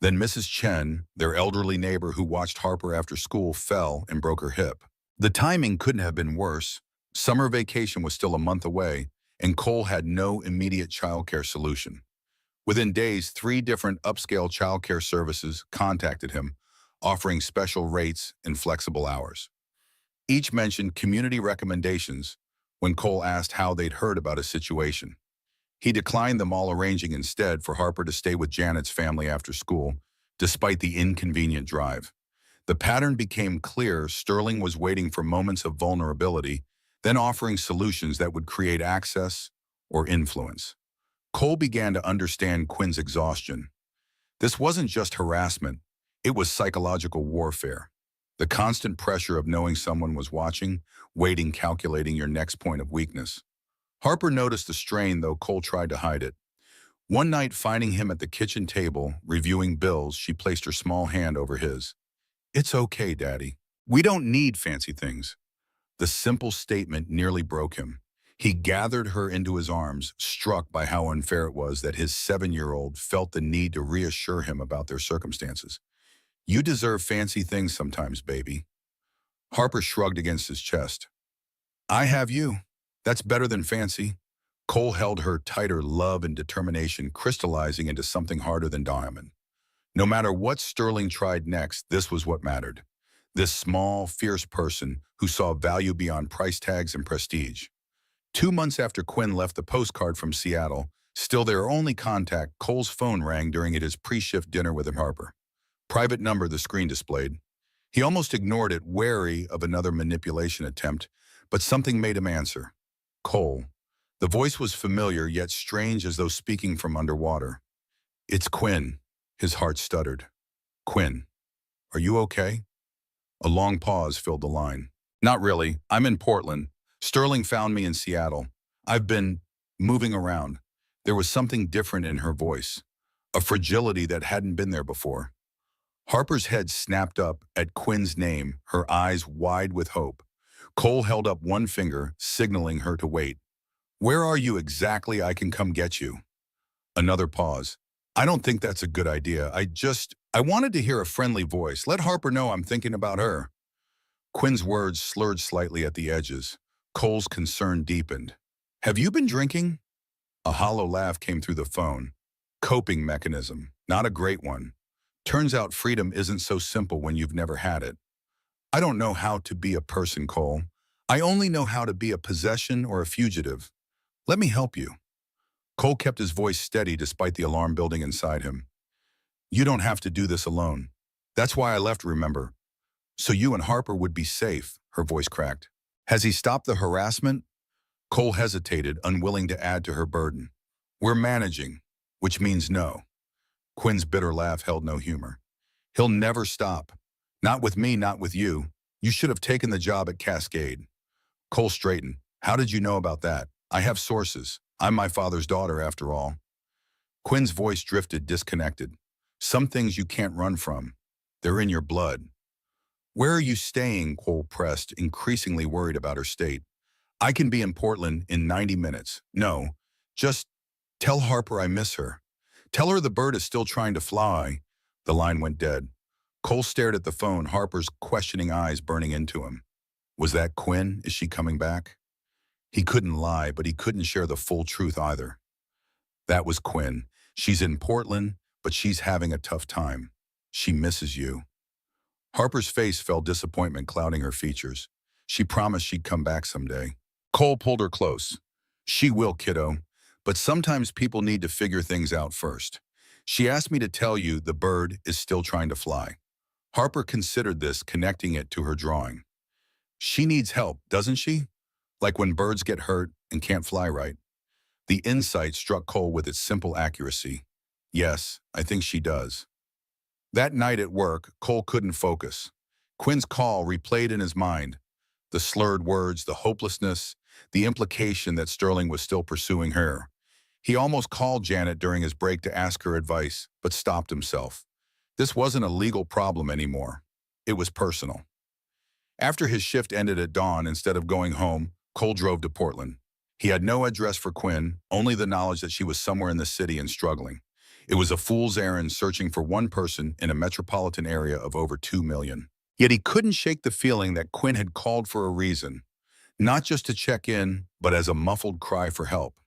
Then Mrs. Chen, their elderly neighbor who watched Harper after school, fell and broke her hip. The timing couldn't have been worse. Summer vacation was still a month away, and Cole had no immediate childcare solution. Within days, 3 different upscale childcare services contacted him, offering special rates and flexible hours. Each mentioned community recommendations when Cole asked how they'd heard about his situation. He declined them all, arranging instead for Harper to stay with Janet's family after school, despite the inconvenient drive. The pattern became clear. Sterling was waiting for moments of vulnerability, then offering solutions that would create access or influence. Cole began to understand Quinn's exhaustion. This wasn't just harassment, it was psychological warfare. The constant pressure of knowing someone was watching, waiting, calculating your next point of weakness. Harper noticed the strain, though Cole tried to hide it. One night, finding him at the kitchen table, reviewing bills, she placed her small hand over his. "It's okay, Daddy. We don't need fancy things." The simple statement nearly broke him. He gathered her into his arms, struck by how unfair it was that his 7-year-old felt the need to reassure him about their circumstances. "You deserve fancy things sometimes, baby." Harper shrugged against his chest. "I have you. That's better than fancy." Cole held her tighter, love and determination crystallizing into something harder than diamond. No matter what Sterling tried next, this was what mattered. This small, fierce person who saw value beyond price tags and prestige. 2 months after Quinn left the postcard from Seattle, still their only contact, Cole's phone rang during his pre-shift dinner with Harper. Private number, the screen displayed. He almost ignored it, wary of another manipulation attempt, but something made him answer. Cole. The voice was familiar, yet strange, as though speaking from underwater. "It's Quinn." His heart stuttered. "Quinn, are you okay?" A long pause filled the line. "Not really. I'm in Portland. Sterling found me in Seattle. I've been moving around." There was something different in her voice, a fragility that hadn't been there before. Harper's head snapped up at Quinn's name, her eyes wide with hope. Cole held up one finger, signaling her to wait. "Where are you exactly? I can come get you." Another pause. "I don't think that's a good idea. I wanted to hear a friendly voice. Let Harper know I'm thinking about her." Quinn's words slurred slightly at the edges. Cole's concern deepened. "Have you been drinking?" A hollow laugh came through the phone. "Coping mechanism. Not a great one. Turns out freedom isn't so simple when you've never had it." "I don't know how to be a person, Cole. I only know how to be a possession or a fugitive. Let me help you." Cole kept his voice steady despite the alarm building inside him. "You don't have to do this alone. That's why I left, remember? So you and Harper would be safe," her voice cracked. "Has he stopped the harassment?" Cole hesitated, unwilling to add to her burden. "We're managing, which means no." Quinn's bitter laugh held no humor. "He'll never stop. Not with me, not with you. You should have taken the job at Cascade." Cole straightened. "How did you know about that?" "I have sources. I'm my father's daughter, after all." Quinn's voice drifted, disconnected. "Some things you can't run from. They're in your blood." "Where are you staying?" Cole pressed, increasingly worried about her state. "I can be in Portland in 90 minutes. No, just tell Harper I miss her. Tell her the bird is still trying to fly." The line went dead. Cole stared at the phone, Harper's questioning eyes burning into him. Was that Quinn? Is she coming back? He couldn't lie, but he couldn't share the full truth either. That was Quinn. "She's in Portland, but she's having a tough time. She misses you." Harper's face felt disappointment clouding her features. She promised she'd come back someday. Cole pulled her close. "She will, kiddo. But sometimes people need to figure things out first. She asked me to tell you the bird is still trying to fly." Harper considered this, connecting it to her drawing. "She needs help, doesn't she? Like when birds get hurt and can't fly right." The insight struck Cole with its simple accuracy. "Yes, I think she does." That night at work, Cole couldn't focus. Quinn's call replayed in his mind. The slurred words, the hopelessness, the implication that Sterling was still pursuing her. He almost called Janet during his break to ask her advice, but stopped himself. This wasn't a legal problem anymore. It was personal. After his shift ended at dawn, instead of going home, Cole drove to Portland. He had no address for Quinn, only the knowledge that she was somewhere in the city and struggling. It was a fool's errand searching for one person in a metropolitan area of over 2 million. Yet he couldn't shake the feeling that Quinn had called for a reason, not just to check in, but as a muffled cry for help.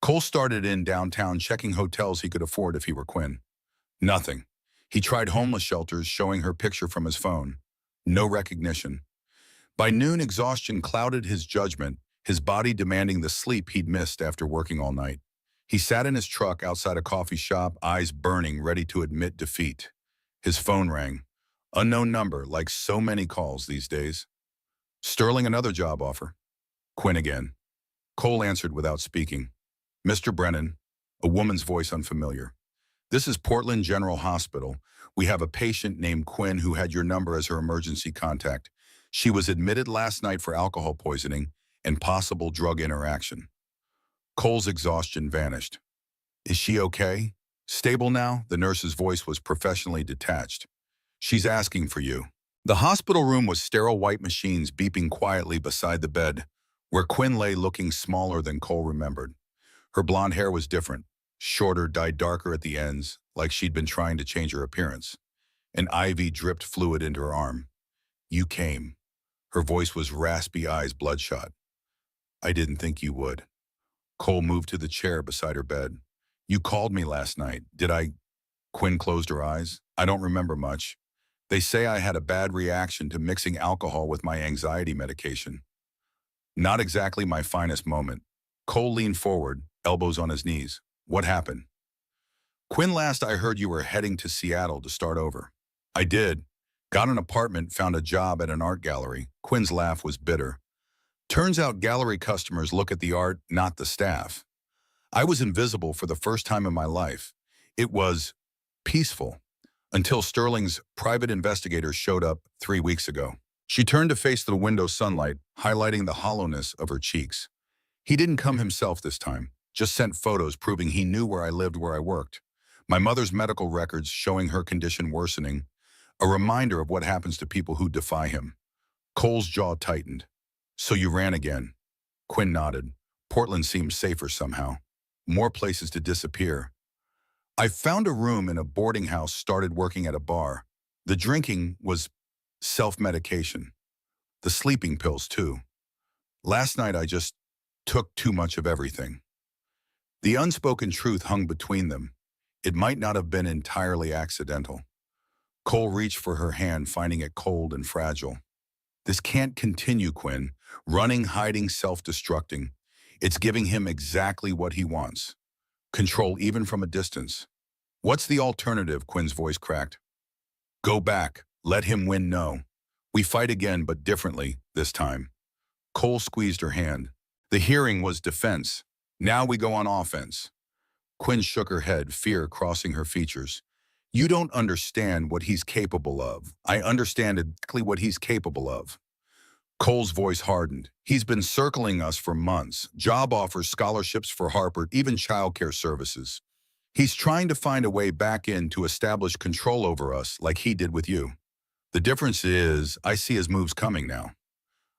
Cole started in downtown, checking hotels he could afford if he were Quinn. Nothing. He tried homeless shelters, showing her picture from his phone. No recognition. By noon, exhaustion clouded his judgment, his body demanding the sleep he'd missed after working all night. He sat in his truck outside a coffee shop, eyes burning, ready to admit defeat. His phone rang. Unknown number, like so many calls these days. Sterling, another job offer. Quinn again. Cole answered without speaking. "Mr. Brennan," a woman's voice unfamiliar. "This is Portland General Hospital. We have a patient named Quinn who had your number as her emergency contact. She was admitted last night for alcohol poisoning and possible drug interaction." Cole's exhaustion vanished. Is she okay? Stable now? The nurse's voice was professionally detached. She's asking for you. The hospital room was sterile white machines beeping quietly beside the bed, where Quinn lay looking smaller than Cole remembered. Her blonde hair was different, shorter, dyed darker at the ends, like she'd been trying to change her appearance. An IV dripped fluid into her arm. You came. Her voice was raspy, eyes bloodshot. I didn't think you would. Cole moved to the chair beside her bed. You called me last night. Did I? Quinn closed her eyes. I don't remember much. They say I had a bad reaction to mixing alcohol with my anxiety medication. Not exactly my finest moment. Cole leaned forward, elbows on his knees. What happened? Quinn, last I heard you were heading to Seattle to start over. I did. Got an apartment, found a job at an art gallery. Quinn's laugh was bitter. Turns out gallery customers look at the art, not the staff. I was invisible for the first time in my life. It was peaceful until Sterling's private investigator showed up 3 weeks ago. She turned to face the window sunlight, highlighting the hollowness of her cheeks. He didn't come himself this time, just sent photos proving he knew where I lived, where I worked. My mother's medical records showing her condition worsening, a reminder of what happens to people who defy him. Cole's jaw tightened. So you ran again? Quinn nodded. Portland seemed safer somehow. More places to disappear. I found a room in a boarding house, started working at a bar. The drinking was self-medication. The sleeping pills, too. Last night I just took too much of everything. The unspoken truth hung between them. It might not have been entirely accidental. Cole reached for her hand, finding it cold and fragile. This can't continue, Quinn. Running, hiding, self-destructing. It's giving him exactly what he wants. Control even from a distance. What's the alternative? Quinn's voice cracked. Go back. Let him win. No. We fight again, but differently this time. Cole squeezed her hand. The hearing was defense. Now we go on offense. Quinn shook her head, fear crossing her features. You don't understand what he's capable of. I understand exactly what he's capable of. Cole's voice hardened. He's been circling us for months. Job offers, scholarships for Harvard, even childcare services. He's trying to find a way back in to establish control over us like he did with you. The difference is, I see his moves coming now.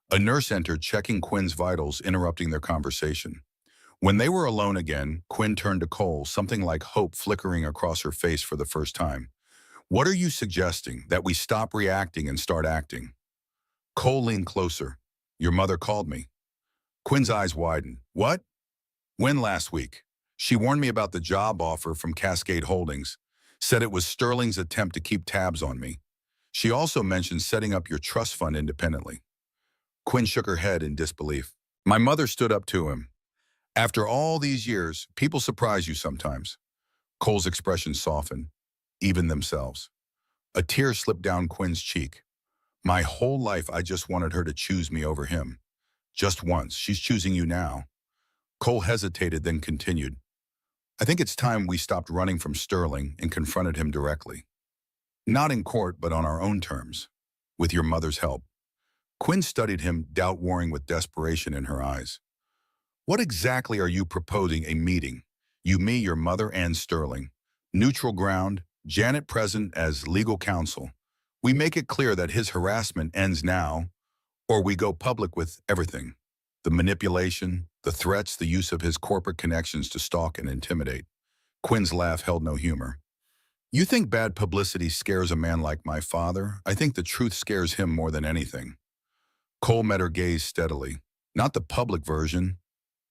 A nurse entered, checking Quinn's vitals, interrupting their conversation. When they were alone again, Quinn turned to Cole, something like hope flickering across her face for the first time. What are you suggesting? That we stop reacting and start acting? Cole leaned closer. Your mother called me. Quinn's eyes widened. What? When? Last week. She warned me about the job offer from Cascade Holdings, said it was Sterling's attempt to keep tabs on me. She also mentioned setting up your trust fund independently. Quinn shook her head in disbelief. My mother stood up to him. After all these years, people surprise you sometimes. Cole's expression softened, even themselves. A tear slipped down Quinn's cheek. My whole life I just wanted her to choose me over him. Just once. She's choosing you now. Cole hesitated, then continued. I think it's time we stopped running from Sterling and confronted him directly. Not in court, but on our own terms. With your mother's help. Quinn studied him, doubt warring with desperation in her eyes. What exactly are you proposing? A meeting? You, me, your mother, and Sterling. Neutral ground, Janet present as legal counsel. We make it clear that his harassment ends now, or we go public with everything. The manipulation, the threats, the use of his corporate connections to stalk and intimidate. Quinn's laugh held no humor. You think bad publicity scares a man like my father? I think the truth scares him more than anything. Cole met her gaze steadily. Not the public version,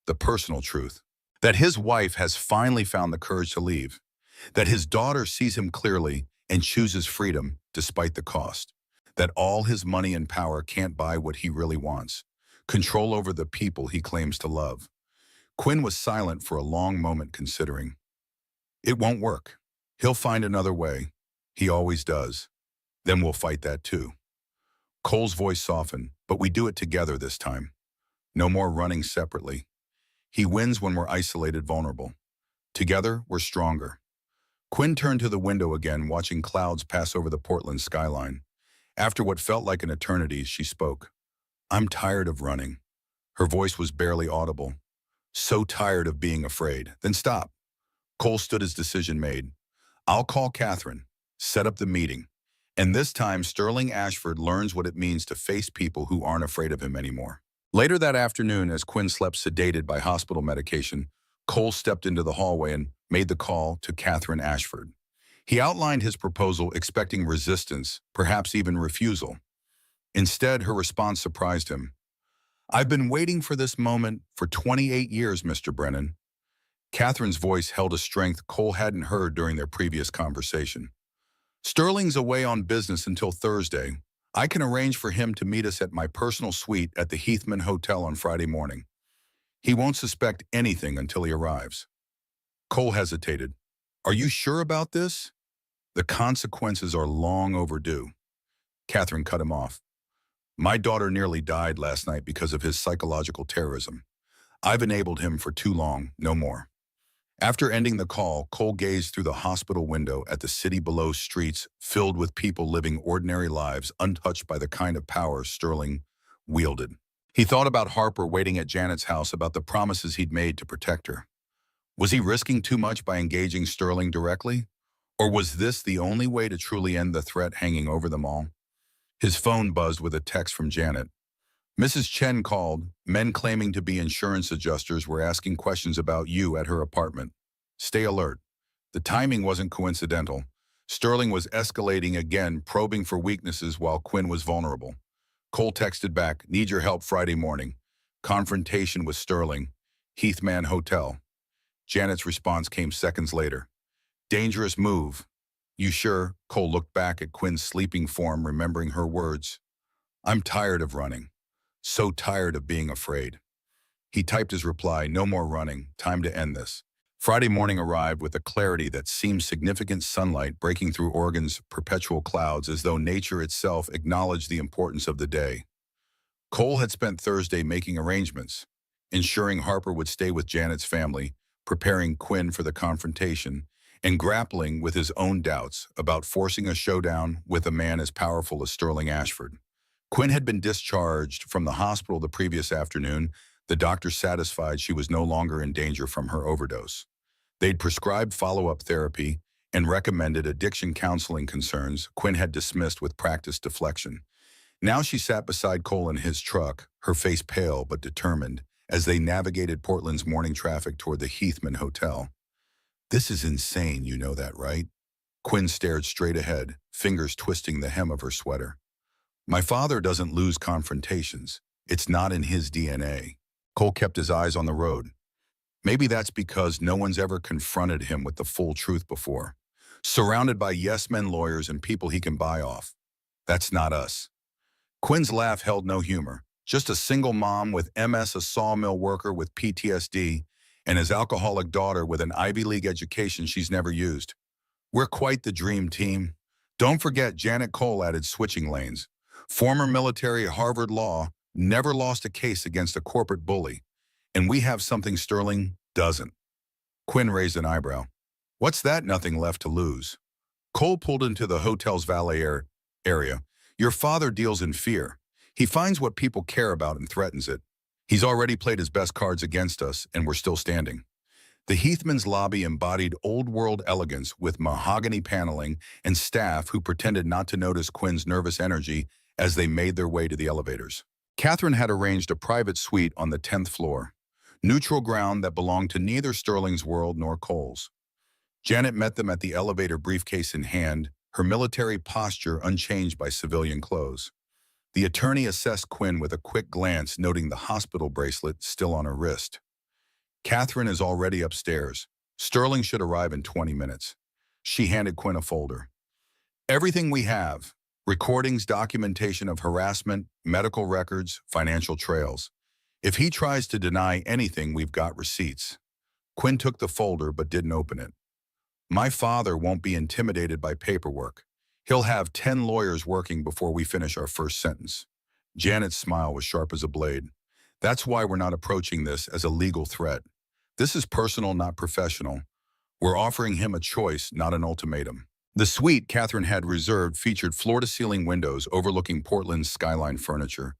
the personal truth. That his wife has finally found the courage to leave. That his daughter sees him clearly and chooses freedom despite the cost. That all his money and power can't buy what he really wants. Control over the people he claims to love. Quinn was silent for a long moment, considering. It won't work. He'll find another way. He always does. Then we'll fight that too. Cole's voice softened, but we do it together this time. No more running separately. He wins when we're isolated, vulnerable. Together, we're stronger. Quinn turned to the window again, watching clouds pass over the Portland skyline. After what felt like an eternity, she spoke. I'm tired of running. Her voice was barely audible. So tired of being afraid. Then stop. Cole stood his decision made. I'll call Catherine, set up the meeting. And this time, Sterling Ashford learns what it means to face people who aren't afraid of him anymore. Later that afternoon, as Quinn slept sedated by hospital medication, Cole stepped into the hallway and made the call to Catherine Ashford. He outlined his proposal expecting resistance, perhaps even refusal. Instead, her response surprised him. I've been waiting for this moment for 28 years, Mr. Brennan. Catherine's voice held a strength Cole hadn't heard during their previous conversation. Sterling's away on business until Thursday. I can arrange for him to meet us at my personal suite at the Heathman Hotel on Friday morning. He won't suspect anything until he arrives. Cole hesitated. Are you sure about this? The consequences are long overdue. Catherine cut him off. My daughter nearly died last night because of his psychological terrorism. I've enabled him for too long, no more. After ending the call, Cole gazed through the hospital window at the city below, streets filled with people living ordinary lives untouched by the kind of power Sterling wielded. He thought about Harper waiting at Janet's house, about the promises he'd made to protect her. Was he risking too much by engaging Sterling directly? Or was this the only way to truly end the threat hanging over them all? His phone buzzed with a text from Janet. Mrs. Chen called. Men claiming to be insurance adjusters were asking questions about you at her apartment. Stay alert. The timing wasn't coincidental. Sterling was escalating again, probing for weaknesses while Quinn was vulnerable. Cole texted back, need your help Friday morning. Confrontation with Sterling. Heathman Hotel. Janet's response came seconds later. Dangerous move. You sure? Cole looked back at Quinn's sleeping form, remembering her words. I'm tired of running. So tired of being afraid. He typed his reply, no more running, time to end this. Friday morning arrived with a clarity that seemed significant, sunlight breaking through Oregon's perpetual clouds as though nature itself acknowledged the importance of the day. Cole had spent Thursday making arrangements, ensuring Harper would stay with Janet's family, preparing Quinn for the confrontation, and grappling with his own doubts about forcing a showdown with a man as powerful as Sterling Ashford. Quinn had been discharged from the hospital the previous afternoon, the doctor satisfied she was no longer in danger from her overdose. They'd prescribed follow-up therapy and recommended addiction counseling concerns Quinn had dismissed with practiced deflection. Now she sat beside Cole in his truck, her face pale but determined, as they navigated Portland's morning traffic toward the Heathman Hotel. This is insane, you know that, right? Quinn stared straight ahead, fingers twisting the hem of her sweater. My father doesn't lose confrontations. It's not in his DNA. Cole kept his eyes on the road. Maybe that's because no one's ever confronted him with the full truth before. Surrounded by yes-men lawyers and people he can buy off. That's not us. Quinn's laugh held no humor. Just a single mom with MS, a sawmill worker with PTSD, and his alcoholic daughter with an Ivy League education she's never used. We're quite the dream team. Don't forget, Janet Cole added, switching lanes. Former military, Harvard Law, never lost a case against a corporate bully. And we have something Sterling doesn't. Quinn raised an eyebrow. What's that? Nothing left to lose. Cole pulled into the hotel's valet area. Your father deals in fear. He finds what people care about and threatens it. He's already played his best cards against us, and we're still standing. The Heathman's lobby embodied old-world elegance with mahogany paneling and staff who pretended not to notice Quinn's nervous energy as they made their way to the elevators. Catherine had arranged a private suite on the 10th floor, neutral ground that belonged to neither Sterling's world nor Cole's. Janet met them at the elevator, briefcase in hand, her military posture unchanged by civilian clothes. The attorney assessed Quinn with a quick glance, noting the hospital bracelet still on her wrist. Catherine is already upstairs. Sterling should arrive in 20 minutes. She handed Quinn a folder. Everything we have. Recordings, documentation of harassment, medical records, financial trails. If he tries to deny anything, we've got receipts. Quinn took the folder but didn't open it. My father won't be intimidated by paperwork. He'll have 10 lawyers working before we finish our first sentence. Janet's smile was sharp as a blade. That's why we're not approaching this as a legal threat. This is personal, not professional. We're offering him a choice, not an ultimatum. The suite Catherine had reserved featured floor-to-ceiling windows overlooking Portland's skyline furniture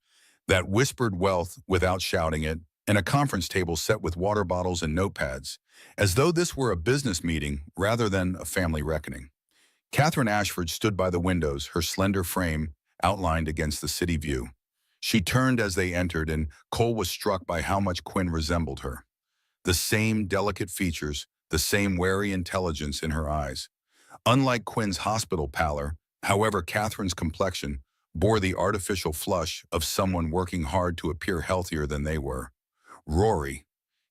that whispered wealth without shouting it, and a conference table set with water bottles and notepads, as though this were a business meeting rather than a family reckoning. Catherine Ashford stood by the windows, her slender frame outlined against the city view. She turned as they entered, and Cole was struck by how much Quinn resembled her. The same delicate features, the same wary intelligence in her eyes. Unlike Quinn's hospital pallor, however, Catherine's complexion bore the artificial flush of someone working hard to appear healthier than they were. Rory.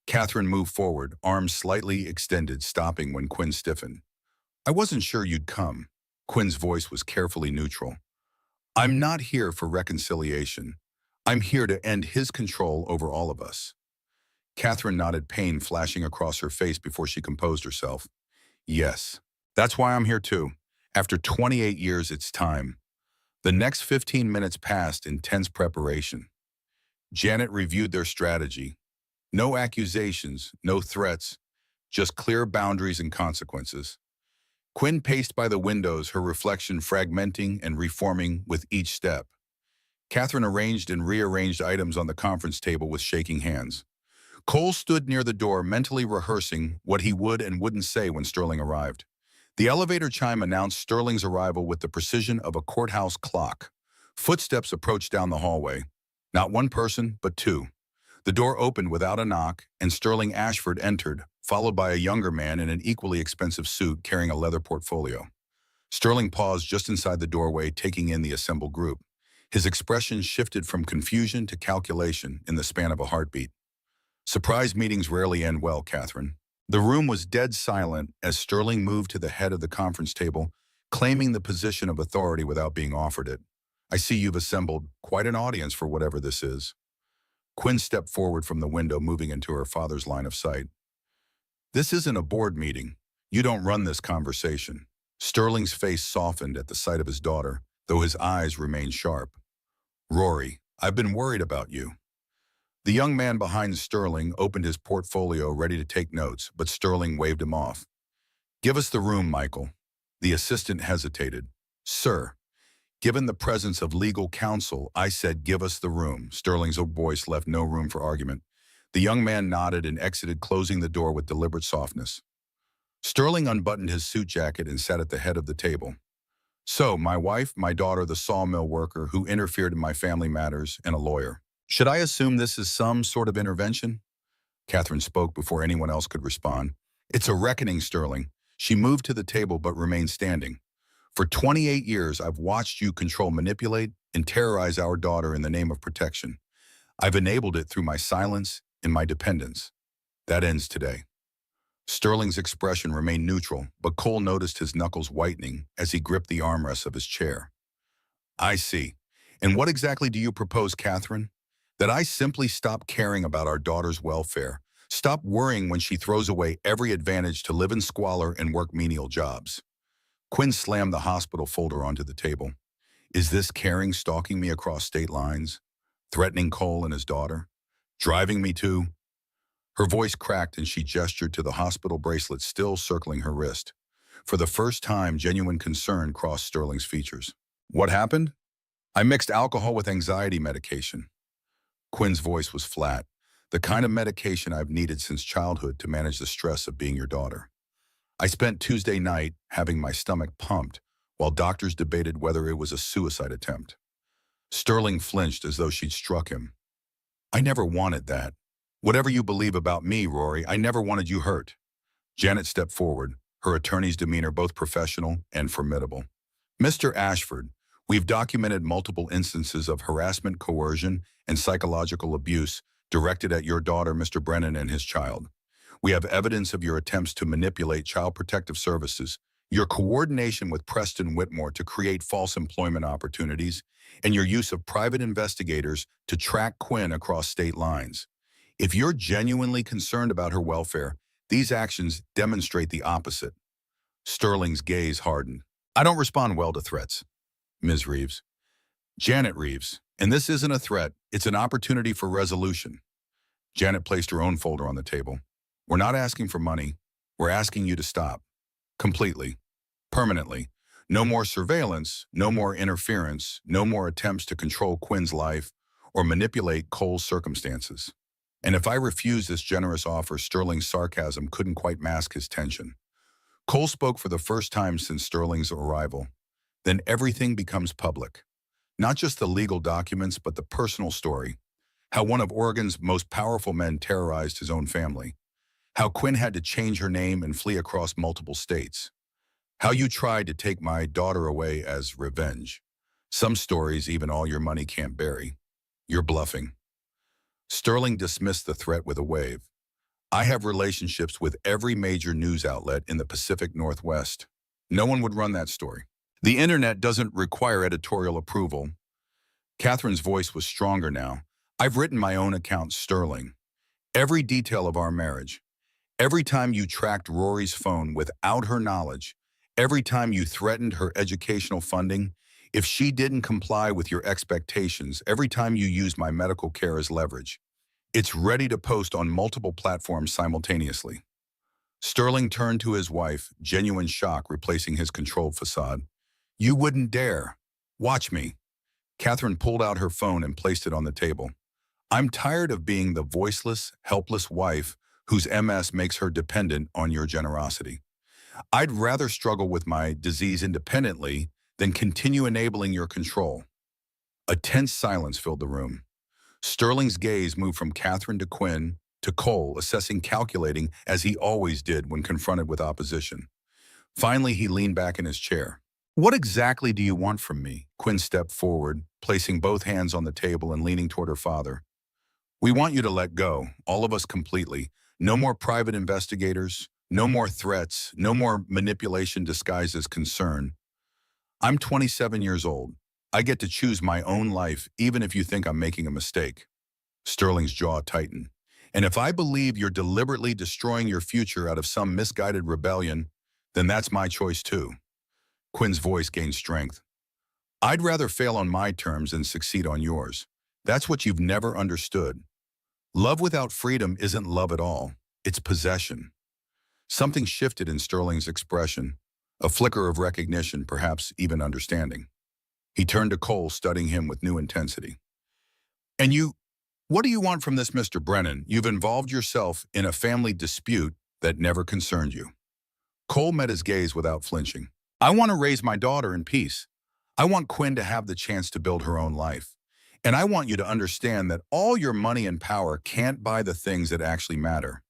Catherine moved forward, arms slightly extended, stopping when Quinn stiffened. I wasn't sure you'd come. Quinn's voice was carefully neutral. I'm not here for reconciliation. I'm here to end his control over all of us. Catherine nodded, pain flashing across her face before she composed herself. Yes, that's why I'm here too. After 28 years, it's time. The next 15 minutes passed in tense preparation. Janet reviewed their strategy. No accusations, no threats, just clear boundaries and consequences. Quinn paced by the windows, her reflection fragmenting and reforming with each step. Catherine arranged and rearranged items on the conference table with shaking hands. Cole stood near the door, mentally rehearsing what he would and wouldn't say when Sterling arrived. The elevator chime announced Sterling's arrival with the precision of a courthouse clock. Footsteps approached down the hallway. Not one person, but two. The door opened without a knock, and Sterling Ashford entered, followed by a younger man in an equally expensive suit carrying a leather portfolio. Sterling paused just inside the doorway, taking in the assembled group. His expression shifted from confusion to calculation in the span of a heartbeat. Surprise meetings rarely end well, Catherine. The room was dead silent as Sterling moved to the head of the conference table, claiming the position of authority without being offered it. I see you've assembled quite an audience for whatever this is. Quinn stepped forward from the window, moving into her father's line of sight. This isn't a board meeting. You don't run this conversation. Sterling's face softened at the sight of his daughter, though his eyes remained sharp. Rory, I've been worried about you. The young man behind Sterling opened his portfolio, ready to take notes, but Sterling waved him off. Give us the room, Michael. The assistant hesitated. Sir, given the presence of legal counsel, I said give us the room. Sterling's voice left no room for argument. The young man nodded and exited, closing the door with deliberate softness. Sterling unbuttoned his suit jacket and sat at the head of the table. So, my wife, my daughter, the sawmill worker who interfered in my family matters, and a lawyer. Should I assume this is some sort of intervention? Catherine spoke before anyone else could respond. It's a reckoning, Sterling. She moved to the table but remained standing. For 28 years, I've watched you control, manipulate, and terrorize our daughter in the name of protection. I've enabled it through my silence and my dependence. That ends today. Sterling's expression remained neutral, but Cole noticed his knuckles whitening as he gripped the armrests of his chair. I see. And what exactly do you propose, Catherine? That I simply stop caring about our daughter's welfare, stop worrying when she throws away every advantage to live in squalor and work menial jobs. Quinn slammed the hospital folder onto the table. Is this caring stalking me across state lines? Threatening Cole and his daughter? Driving me to? Her voice cracked and she gestured to the hospital bracelet still circling her wrist. For the first time, genuine concern crossed Sterling's features. What happened? I mixed alcohol with anxiety medication. Quinn's voice was flat, the kind of medication I've needed since childhood to manage the stress of being your daughter. I spent Tuesday night having my stomach pumped while doctors debated whether it was a suicide attempt. Sterling flinched as though she'd struck him. I never wanted that. Whatever you believe about me, Rory, I never wanted you hurt. Janet stepped forward, her attorney's demeanor both professional and formidable. Mr. Ashford, we've documented multiple instances of harassment, coercion, and psychological abuse directed at your daughter, Mr. Brennan, and his child. We have evidence of your attempts to manipulate Child Protective Services, your coordination with Preston Whitmore to create false employment opportunities, and your use of private investigators to track Quinn across state lines. If you're genuinely concerned about her welfare, these actions demonstrate the opposite. Sterling's gaze hardened. I don't respond well to threats, Ms. Reeves. Janet Reeves, and this isn't a threat, it's an opportunity for resolution. Janet placed her own folder on the table. We're not asking for money, we're asking you to stop. Completely. Permanently. No more surveillance, no more interference, no more attempts to control Quinn's life or manipulate Cole's circumstances. And if I refused this generous offer, Sterling's sarcasm couldn't quite mask his tension. Cole spoke for the first time since Sterling's arrival. Then everything becomes public. Not just the legal documents, but the personal story. How one of Oregon's most powerful men terrorized his own family. How Quinn had to change her name and flee across multiple states. How you tried to take my daughter away as revenge. Some stories even all your money can't bury. You're bluffing. Sterling dismissed the threat with a wave. I have relationships with every major news outlet in the Pacific Northwest. No one would run that story. The internet doesn't require editorial approval. Catherine's voice was stronger now. I've written my own account, Sterling. Every detail of our marriage. Every time you tracked Rory's phone without her knowledge. Every time you threatened her educational funding. If she didn't comply with your expectations, every time you used my medical care as leverage. It's ready to post on multiple platforms simultaneously. Sterling turned to his wife, genuine shock replacing his controlled facade. You wouldn't dare. Watch me. Catherine pulled out her phone and placed it on the table. I'm tired of being the voiceless, helpless wife whose MS makes her dependent on your generosity. I'd rather struggle with my disease independently than continue enabling your control. A tense silence filled the room. Sterling's gaze moved from Catherine to Quinn to Cole, assessing, calculating, as he always did when confronted with opposition. Finally, he leaned back in his chair. What exactly do you want from me? Quinn stepped forward, placing both hands on the table and leaning toward her father. We want you to let go, all of us completely. No more private investigators, no more threats, no more manipulation disguised as concern. I'm 27 years old. I get to choose my own life, even if you think I'm making a mistake. Sterling's jaw tightened. And if I believe you're deliberately destroying your future out of some misguided rebellion, then that's my choice too. Quinn's voice gained strength. I'd rather fail on my terms than succeed on yours. That's what you've never understood. Love without freedom isn't love at all. It's possession. Something shifted in Sterling's expression, a flicker of recognition, perhaps even understanding. He turned to Cole, studying him with new intensity. And what do you want from this, Mr. Brennan? You've involved yourself in a family dispute that never concerned you. Cole met his gaze without flinching. I want to raise my daughter in peace. I want Quinn to have the chance to build her own life. And I want you to understand that all your money and power can't buy the things that actually matter.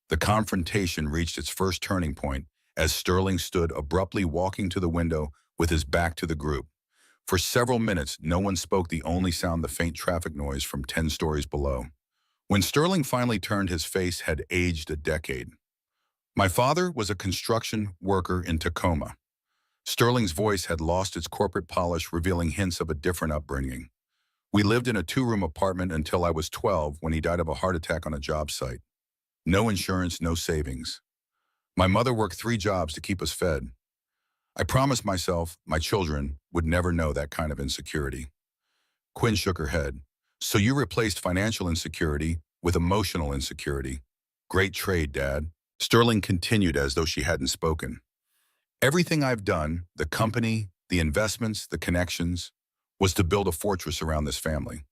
The confrontation reached its first turning point as Sterling stood abruptly walking to the window with his back to the group. For several minutes, no one spoke, the only sound the faint traffic noise from 10 stories below. When Sterling finally turned, his face had aged a decade. My father was a construction worker in Tacoma. Sterling's voice had lost its corporate polish, revealing hints of a different upbringing. We lived in a 2-room apartment until I was 12 when he died of a heart attack on a job site. No insurance, no savings. My mother worked 3 jobs to keep us fed. I promised myself my children would never know that kind of insecurity. Quinn shook her head. So you replaced financial insecurity with emotional insecurity. Great trade, Dad. Sterling continued as though she hadn't spoken. Everything I've done, the company, the investments, the connections, was to build a fortress around this family.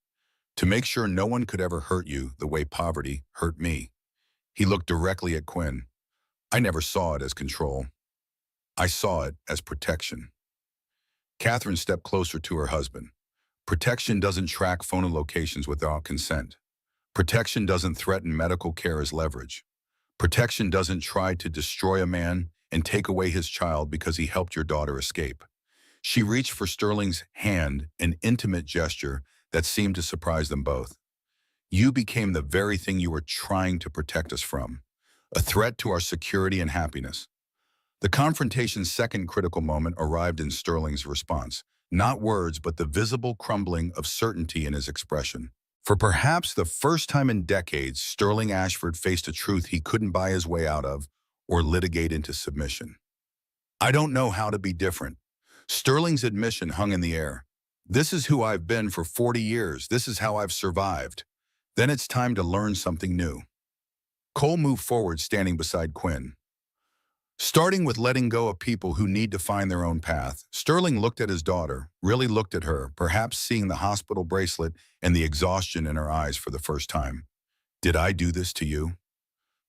To make sure no one could ever hurt you the way poverty hurt me. He looked directly at Quinn. I never saw it as control. I saw it as protection. Catherine stepped closer to her husband. Protection doesn't track phone locations without consent. Protection doesn't threaten medical care as leverage. Protection doesn't try to destroy a man and take away his child because he helped your daughter escape. She reached for Sterling's hand, an intimate gesture that seemed to surprise them both. You became the very thing you were trying to protect us from, a threat to our security and happiness. The confrontation's second critical moment arrived in Sterling's response, not words but the visible crumbling of certainty in his expression. For perhaps the first time in decades, Sterling Ashford faced a truth he couldn't buy his way out of or litigate into submission. I don't know how to be different. Sterling's admission hung in the air. This is who I've been for 40 years. This is how I've survived. Then it's time to learn something new. Cole moved forward, standing beside Quinn. Starting with letting go of people who need to find their own path, Sterling looked at his daughter, really looked at her, perhaps seeing the hospital bracelet and the exhaustion in her eyes for the first time. Did I do this to you?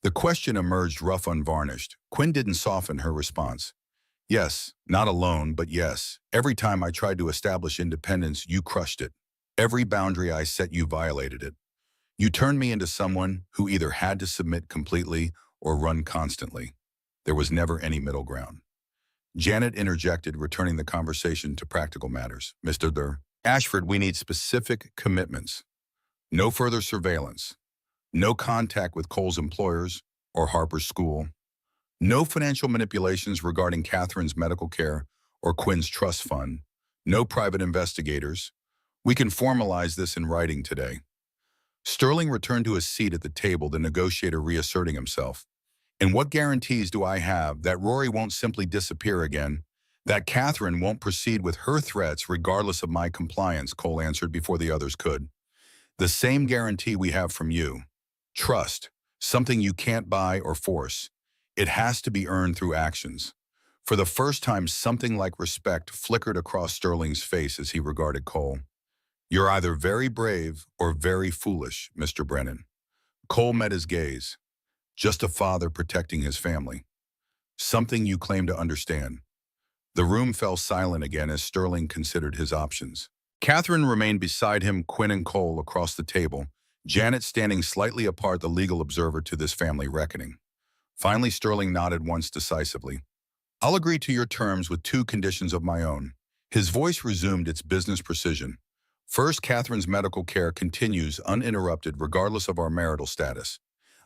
The question emerged rough unvarnished. Quinn didn't soften her response. Yes, not alone, but yes. Every time I tried to establish independence, you crushed it. Every boundary I set, you violated it. You turned me into someone who either had to submit completely or run constantly. There was never any middle ground. Janet interjected, returning the conversation to practical matters. Mr. Ashford, we need specific commitments. No further surveillance. No contact with Cole's employers or Harper's school. No financial manipulations regarding Catherine's medical care or Quinn's trust fund. No private investigators. We can formalize this in writing today. Sterling returned to his seat at the table, the negotiator reasserting himself. And what guarantees do I have that Rory won't simply disappear again? That Catherine won't proceed with her threats regardless of my compliance, Cole answered before the others could. The same guarantee we have from you. Trust, something you can't buy or force. It has to be earned through actions. For the first time, something like respect flickered across Sterling's face as he regarded Cole. You're either very brave or very foolish, Mr. Brennan. Cole met his gaze. Just a father protecting his family. Something you claim to understand. The room fell silent again as Sterling considered his options. Catherine remained beside him, Quinn and Cole across the table, Janet standing slightly apart, the legal observer to this family reckoning. Finally, Sterling nodded once decisively. I'll agree to your terms with two conditions of my own. His voice resumed its business precision. First, Catherine's medical care continues uninterrupted regardless of our marital status.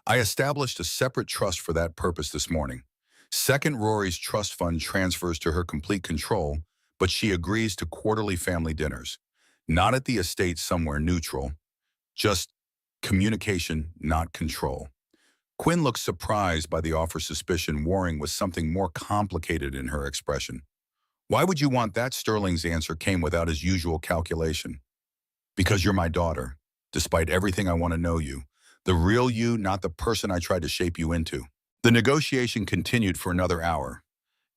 I established a separate trust for that purpose this morning. Second, Rory's trust fund transfers to her complete control, but she agrees to quarterly family dinners. Not at the estate somewhere neutral. Just communication, not control. Quinn looked surprised by the offer, suspicion warring with something more complicated in her expression. Why would you want that? Sterling's answer came without his usual calculation. Because you're my daughter. Despite everything, I want to know you. The real you, not the person I tried to shape you into. The negotiation continued for another hour.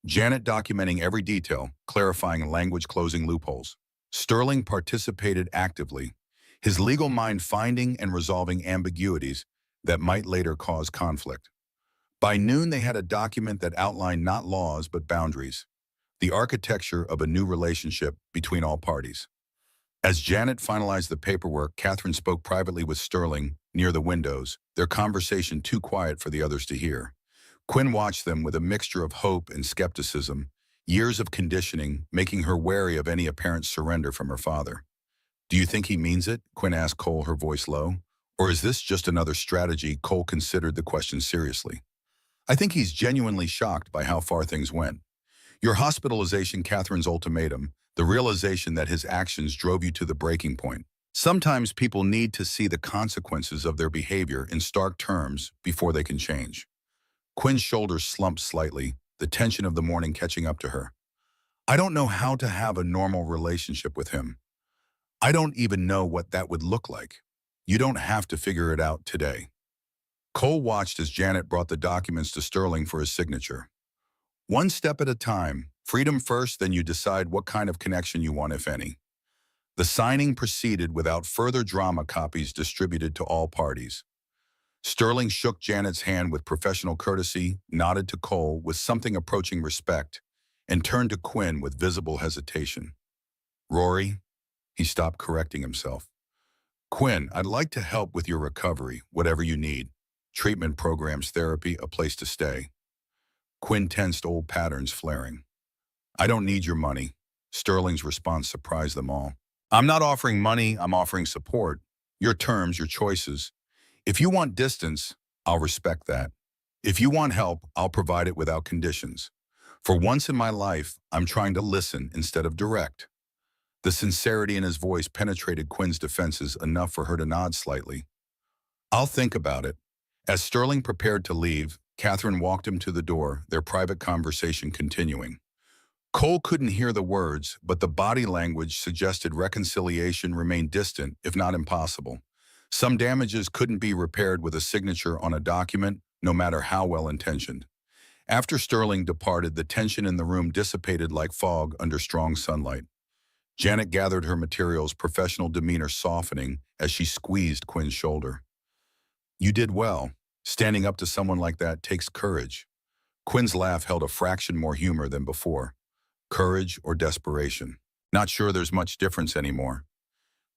Janet documenting every detail, clarifying language, closing loopholes. Sterling participated actively, his legal mind finding and resolving ambiguities that might later cause conflict. By noon, they had a document that outlined not laws but boundaries, the architecture of a new relationship between all parties. As Janet finalized the paperwork, Catherine spoke privately with Sterling near the windows, their conversation too quiet for the others to hear. Quinn watched them with a mixture of hope and skepticism, years of conditioning making her wary of any apparent surrender from her father. Do you think he means it? Quinn asked Cole, her voice low. Or is this just another strategy? Cole considered the question seriously. I think he's genuinely shocked by how far things went. Your hospitalization, Catherine's ultimatum, the realization that his actions drove you to the breaking point. Sometimes people need to see the consequences of their behavior in stark terms before they can change. Quinn's shoulders slumped slightly, the tension of the morning catching up to her. I don't know how to have a normal relationship with him. I don't even know what that would look like. You don't have to figure it out today. Cole watched as Janet brought the documents to Sterling for his signature. One step at a time, freedom first, then you decide what kind of connection you want, if any. The signing proceeded without further drama, copies distributed to all parties. Sterling shook Janet's hand with professional courtesy, nodded to Cole with something approaching respect, and turned to Quinn with visible hesitation. Rory, he stopped, correcting himself. Quinn, I'd like to help with your recovery, whatever you need. Treatment programs, therapy, a place to stay. Quinn tensed, old patterns flaring. I don't need your money. Sterling's response surprised them all. I'm not offering money, I'm offering support. Your terms, your choices. If you want distance, I'll respect that. If you want help, I'll provide it without conditions. For once in my life, I'm trying to listen instead of direct. The sincerity in his voice penetrated Quinn's defenses enough for her to nod slightly. I'll think about it. As Sterling prepared to leave, Catherine walked him to the door, their private conversation continuing. Cole couldn't hear the words, but the body language suggested reconciliation remained distant, if not impossible. Some damages couldn't be repaired with a signature on a document, no matter how well-intentioned. After Sterling departed, the tension in the room dissipated like fog under strong sunlight. Janet gathered her materials, professional demeanor softening as she squeezed Quinn's shoulder. You did well. Standing up to someone like that takes courage. Quinn's laugh held a fraction more humor than before. Courage or desperation. Not sure there's much difference anymore.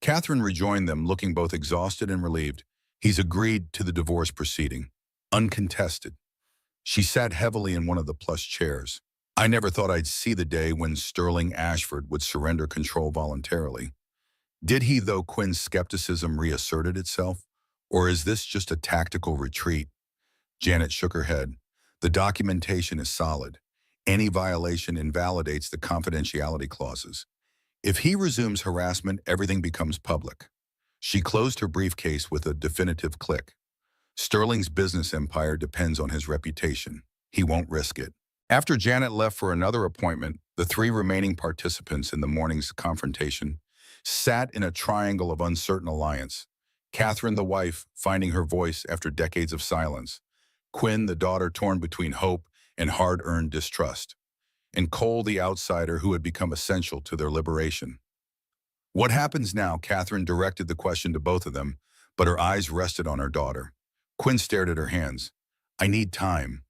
Catherine rejoined them, looking both exhausted and relieved. He's agreed to the divorce proceeding. Uncontested. She sat heavily in one of the plush chairs. I never thought I'd see the day when Sterling Ashford would surrender control voluntarily. Did he, though? Quinn's skepticism reasserted itself? Or is this just a tactical retreat? Janet shook her head. The documentation is solid. Any violation invalidates the confidentiality clauses. If he resumes harassment, everything becomes public. She closed her briefcase with a definitive click. Sterling's business empire depends on his reputation. He won't risk it. After Janet left for another appointment, the three remaining participants in the morning's confrontation sat in a triangle of uncertain alliance. Catherine, the wife, finding her voice after decades of silence. Quinn, the daughter, torn between hope and hard-earned distrust. And Cole, the outsider who had become essential to their liberation. What happens now? Catherine directed the question to both of them, but her eyes rested on her daughter. Quinn stared at her hands. I need time.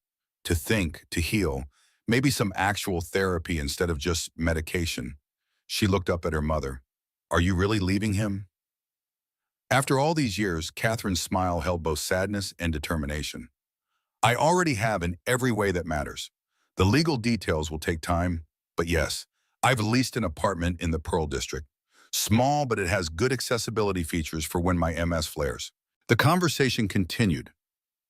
To think, to heal. Maybe some actual therapy instead of just medication. She looked up at her mother. Are you really leaving him? After all these years, Catherine's smile held both sadness and determination. I already have in every way that matters. The legal details will take time, but yes, I've leased an apartment in the Pearl District. Small, but it has good accessibility features for when my MS flares. The conversation continued.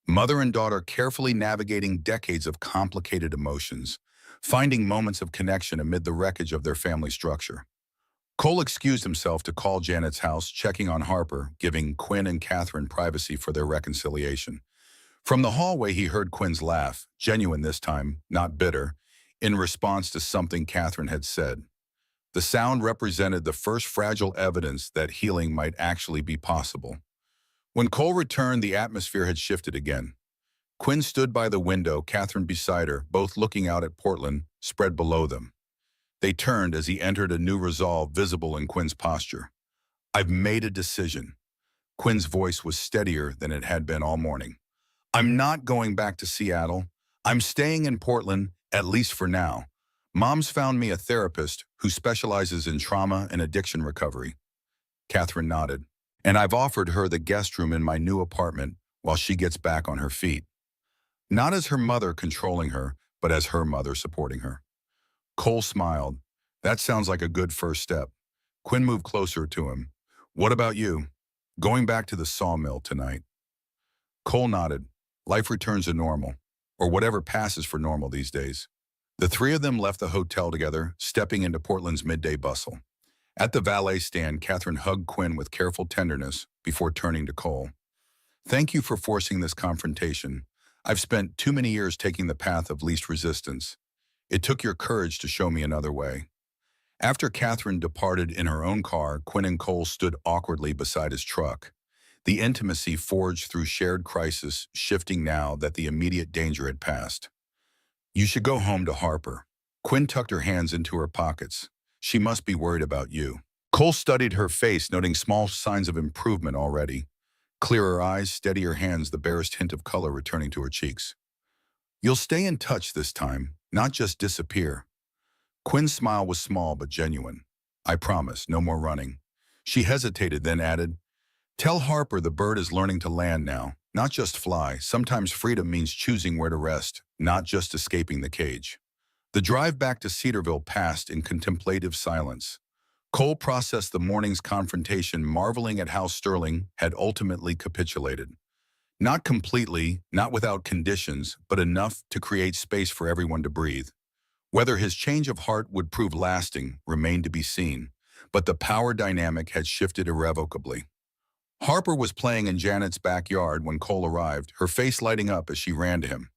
Mother and daughter carefully navigating decades of complicated emotions, finding moments of connection amid the wreckage of their family structure. Cole excused himself to call Janet's house, checking on Harper, giving Quinn and Catherine privacy for their reconciliation. From the hallway, he heard Quinn's laugh, genuine this time, not bitter, in response to something Catherine had said. The sound represented the first fragile evidence that healing might actually be possible. When Cole returned, the atmosphere had shifted again. Quinn stood by the window, Catherine beside her, both looking out at Portland, spread below them. They turned as he entered, a new resolve visible in Quinn's posture. I've made a decision. Quinn's voice was steadier than it had been all morning. I'm not going back to Seattle. I'm staying in Portland, at least for now. Mom's found me a therapist who specializes in trauma and addiction recovery. Catherine nodded. And I've offered her the guest room in my new apartment while she gets back on her feet. Not as her mother controlling her, but as her mother supporting her. Cole smiled. That sounds like a good first step. Quinn moved closer to him. What about you? Going back to the sawmill tonight. Cole nodded. Life returns to normal, or whatever passes for normal these days. The three of them left the hotel together, stepping into Portland's midday bustle. At the valet stand, Catherine hugged Quinn with careful tenderness before turning to Cole. Thank you for forcing this confrontation. I've spent too many years taking the path of least resistance. It took your courage to show me another way. After Catherine departed in her own car, Quinn and Cole stood awkwardly beside his truck. The intimacy forged through shared crisis, shifting now that the immediate danger had passed. You should go home to Harper. Quinn tucked her hands into her pockets. She must be worried about you. Cole studied her face, noting small signs of improvement already. Clearer eyes, steadier hands, the barest hint of color returning to her cheeks. You'll stay in touch this time, not just disappear. Quinn's smile was small but genuine. I promise, no more running. She hesitated, then added, Tell Harper the bird is learning to land now, not just fly. Sometimes freedom means choosing where to rest, not just escaping the cage. The drive back to Cedarville passed in contemplative silence. Cole processed the morning's confrontation, marveling at how Sterling had ultimately capitulated. Not completely, not without conditions, but enough to create space for everyone to breathe. Whether his change of heart would prove lasting remained to be seen, but the power dynamic had shifted irrevocably. Harper was playing in Janet's backyard when Cole arrived, her face lighting up as she ran to him.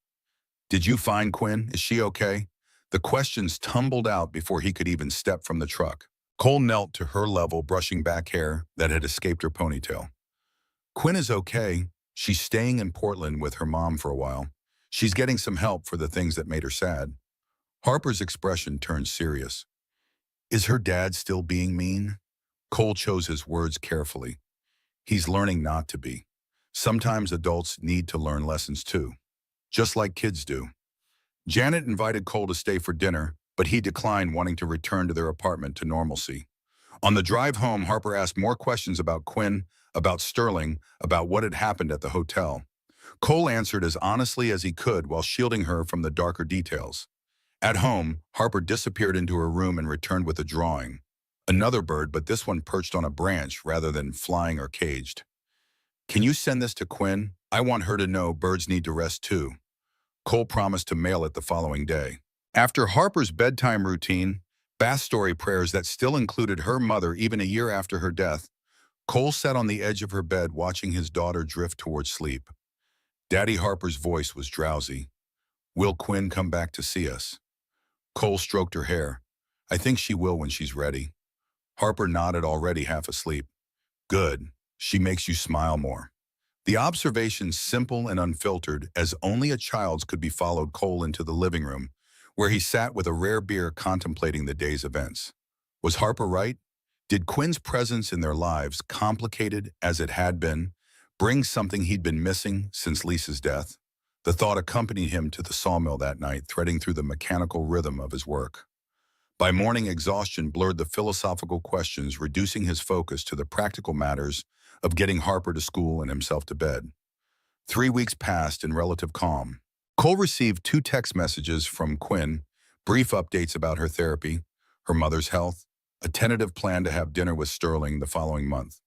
Did you find Quinn? Is she okay? The questions tumbled out before he could even step from the truck. Cole knelt to her level, brushing back hair that had escaped her ponytail. Quinn is okay. She's staying in Portland with her mom for a while. She's getting some help for the things that made her sad. Harper's expression turned serious. Is her dad still being mean? Cole chose his words carefully. He's learning not to be. Sometimes adults need to learn lessons too, just like kids do. Janet invited Cole to stay for dinner, but he declined, wanting to return to their apartment to normalcy. On the drive home, Harper asked more questions about Quinn, about Sterling, about what had happened at the hotel. Cole answered as honestly as he could while shielding her from the darker details. At home, Harper disappeared into her room and returned with a drawing. Another bird, but this one perched on a branch rather than flying or caged. "Can you send this to Quinn? I want her to know birds need to rest too." Cole promised to mail it the following day. After Harper's bedtime routine, bath story prayers that still included her mother even a year after her death, Cole sat on the edge of her bed watching his daughter drift towards sleep. Daddy Harper's voice was drowsy. "Will Quinn come back to see us?" Cole stroked her hair. "I think she will when she's ready." Harper nodded, already half asleep. "Good. She makes you smile more." The observation, simple and unfiltered, as only a child's could be, followed Cole into the living room, where he sat with a rare beer contemplating the day's events. Was Harper right? Did Quinn's presence in their lives, complicated as it had been, bring something he'd been missing since Lisa's death? The thought accompanied him to the sawmill that night, threading through the mechanical rhythm of his work. By morning, exhaustion blurred the philosophical questions, reducing his focus to the practical matters of getting Harper to school and himself to bed. 3 weeks passed in relative calm. Cole received 2 text messages from Quinn, brief updates about her therapy, her mother's health, a tentative plan to have dinner with Sterling the following month.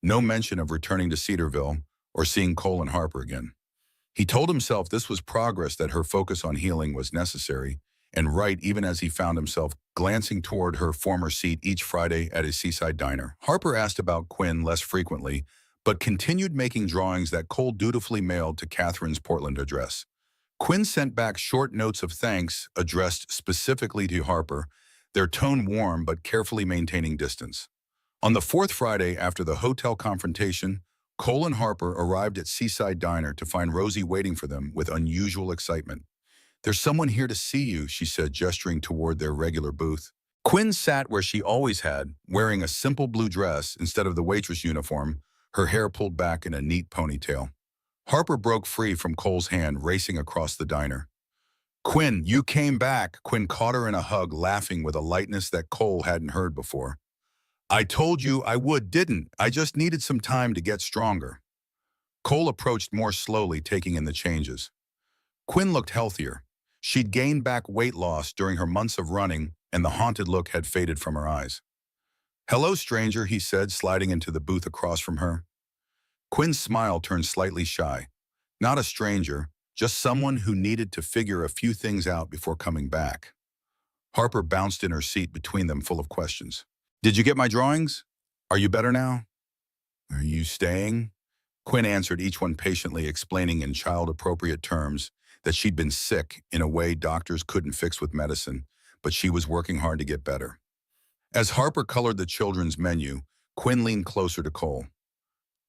No mention of returning to Cedarville or seeing Cole and Harper again. He told himself this was progress, that her focus on healing was necessary and right, even as he found himself glancing toward her former seat each Friday at his seaside diner. Harper asked about Quinn less frequently, but continued making drawings that Cole dutifully mailed to Catherine's Portland address. Quinn sent back short notes of thanks addressed specifically to Harper, their tone warm but carefully maintaining distance. On the 4th Friday after the hotel confrontation, Cole and Harper arrived at Seaside Diner to find Rosie waiting for them with unusual excitement. "There's someone here to see you," she said, gesturing toward their regular booth. Quinn sat where she always had, wearing a simple blue dress instead of the waitress uniform, her hair pulled back in a neat ponytail. Harper broke free from Cole's hand, racing across the diner. "Quinn, you came back." Quinn caught her in a hug, laughing with a lightness that Cole hadn't heard before. "I told you I would, didn't I? Just needed some time to get stronger." Cole approached more slowly, taking in the changes. Quinn looked healthier. She'd gained back weight loss during her months of running, and the haunted look had faded from her eyes. "Hello, stranger," he said, sliding into the booth across from her. Quinn's smile turned slightly shy. Not a stranger, just someone who needed to figure a few things out before coming back. Harper bounced in her seat between them, full of questions. "Did you get my drawings? Are you better now? Are you staying?" Quinn answered each one patiently, explaining in child-appropriate terms that she'd been sick in a way doctors couldn't fix with medicine, but she was working hard to get better. As Harper colored the children's menu, Quinn leaned closer to Cole.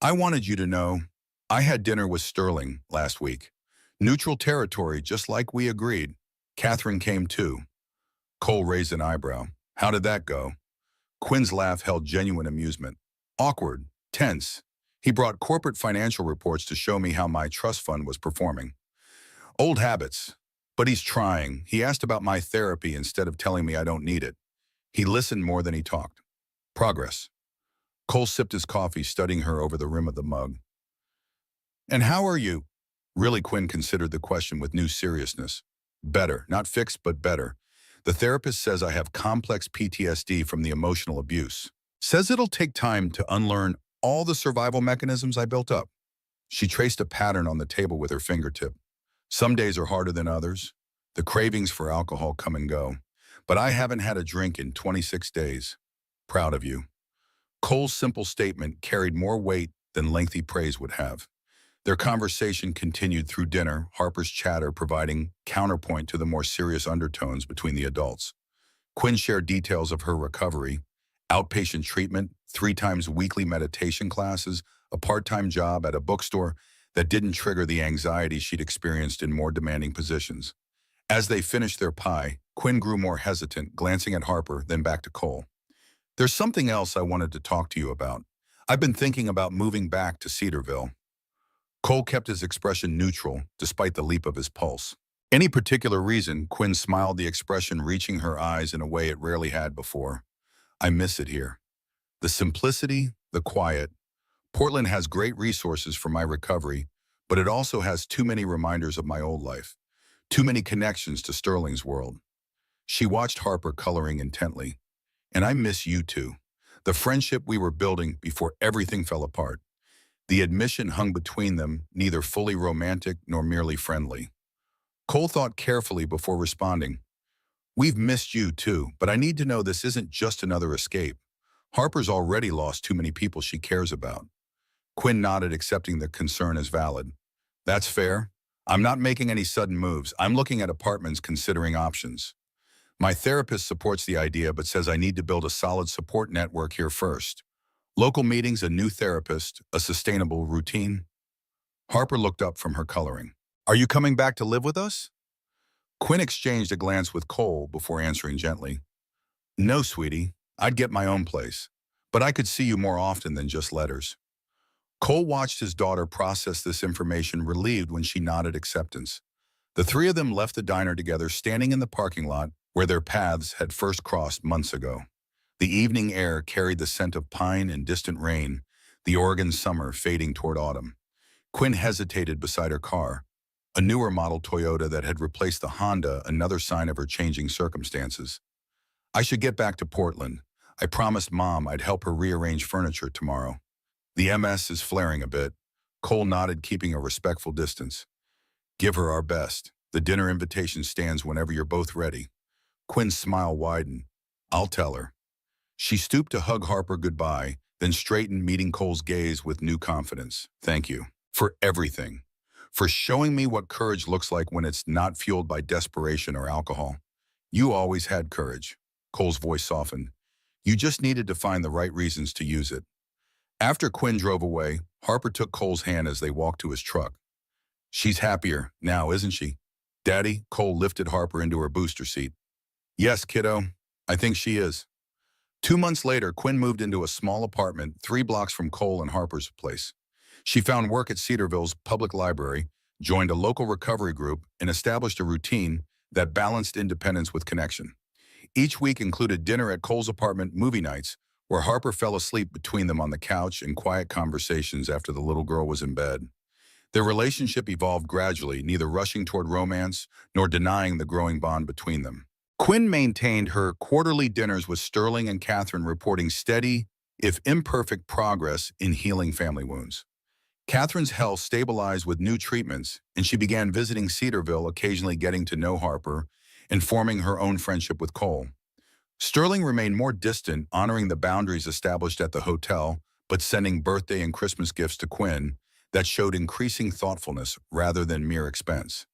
"I wanted you to know, I had dinner with Sterling last week. Neutral territory, just like we agreed. Catherine came too." Cole raised an eyebrow. "How did that go?" Quinn's laugh held genuine amusement. "Awkward, tense. He brought corporate financial reports to show me how my trust fund was performing. Old habits. But he's trying. He asked about my therapy instead of telling me I don't need it. He listened more than he talked. Progress." Cole sipped his coffee, studying her over the rim of the mug. "And how are you?" Really, Quinn considered the question with new seriousness. "Better. Not fixed, but better. The therapist says I have complex PTSD from the emotional abuse. Says it'll take time to unlearn all the survival mechanisms I built up." She traced a pattern on the table with her fingertip. "Some days are harder than others. The cravings for alcohol come and go. But I haven't had a drink in 26 days. Proud of you." Cole's simple statement carried more weight than lengthy praise would have. Their conversation continued through dinner, Harper's chatter providing counterpoint to the more serious undertones between the adults. Quinn shared details of her recovery, outpatient treatment, 3 times weekly meditation classes, a part-time job at a bookstore that didn't trigger the anxiety she'd experienced in more demanding positions. As they finished their pie, Quinn grew more hesitant, glancing at Harper, then back to Cole. "There's something else I wanted to talk to you about. I've been thinking about moving back to Cedarville." Cole kept his expression neutral, despite the leap of his pulse. Any particular reason, Quinn smiled, the expression reaching her eyes in a way it rarely had before. I miss it here. The simplicity, the quiet. Portland has great resources for my recovery, but it also has too many reminders of my old life. Too many connections to Sterling's world. She watched Harper coloring intently. And I miss you too. The friendship we were building before everything fell apart. The admission hung between them, neither fully romantic nor merely friendly. Cole thought carefully before responding. We've missed you too, but I need to know this isn't just another escape. Harper's already lost too many people she cares about. Quinn nodded, accepting the concern as valid. That's fair. I'm not making any sudden moves. I'm looking at apartments, considering options. My therapist supports the idea but says I need to build a solid support network here first. Local meetings, a new therapist, a sustainable routine. Harper looked up from her coloring. Are you coming back to live with us? Quinn exchanged a glance with Cole before answering gently. No, sweetie. I'd get my own place. But I could see you more often than just letters. Cole watched his daughter process this information, relieved when she nodded acceptance. The three of them left the diner together, standing in the parking lot where their paths had first crossed months ago. The evening air carried the scent of pine and distant rain, the Oregon summer fading toward autumn. Quinn hesitated beside her car, a newer model Toyota that had replaced the Honda, another sign of her changing circumstances. I should get back to Portland. I promised Mom I'd help her rearrange furniture tomorrow. The MS is flaring a bit. Cole nodded, keeping a respectful distance. Give her our best. The dinner invitation stands whenever you're both ready. Quinn's smile widened. I'll tell her. She stooped to hug Harper goodbye, then straightened, meeting Cole's gaze with new confidence. Thank you. For everything. For showing me what courage looks like when it's not fueled by desperation or alcohol. You always had courage. Cole's voice softened. You just needed to find the right reasons to use it. After Quinn drove away, Harper took Cole's hand as they walked to his truck. She's happier now, isn't she? Daddy, Cole lifted Harper into her booster seat. Yes, kiddo. I think she is. 2 months later, Quinn moved into a small apartment 3 blocks from Cole and Harper's place. She found work at Cedarville's public library, joined a local recovery group, and established a routine that balanced independence with connection. Each week included dinner at Cole's apartment, movie nights, where Harper fell asleep between them on the couch, and quiet conversations after the little girl was in bed. Their relationship evolved gradually, neither rushing toward romance nor denying the growing bond between them. Quinn maintained her quarterly dinners with Sterling and Catherine, reporting steady, if imperfect, progress in healing family wounds. Catherine's health stabilized with new treatments, and she began visiting Cedarville, occasionally getting to know Harper and forming her own friendship with Cole. Sterling remained more distant, honoring the boundaries established at the hotel, but sending birthday and Christmas gifts to Quinn that showed increasing thoughtfulness rather than mere expense.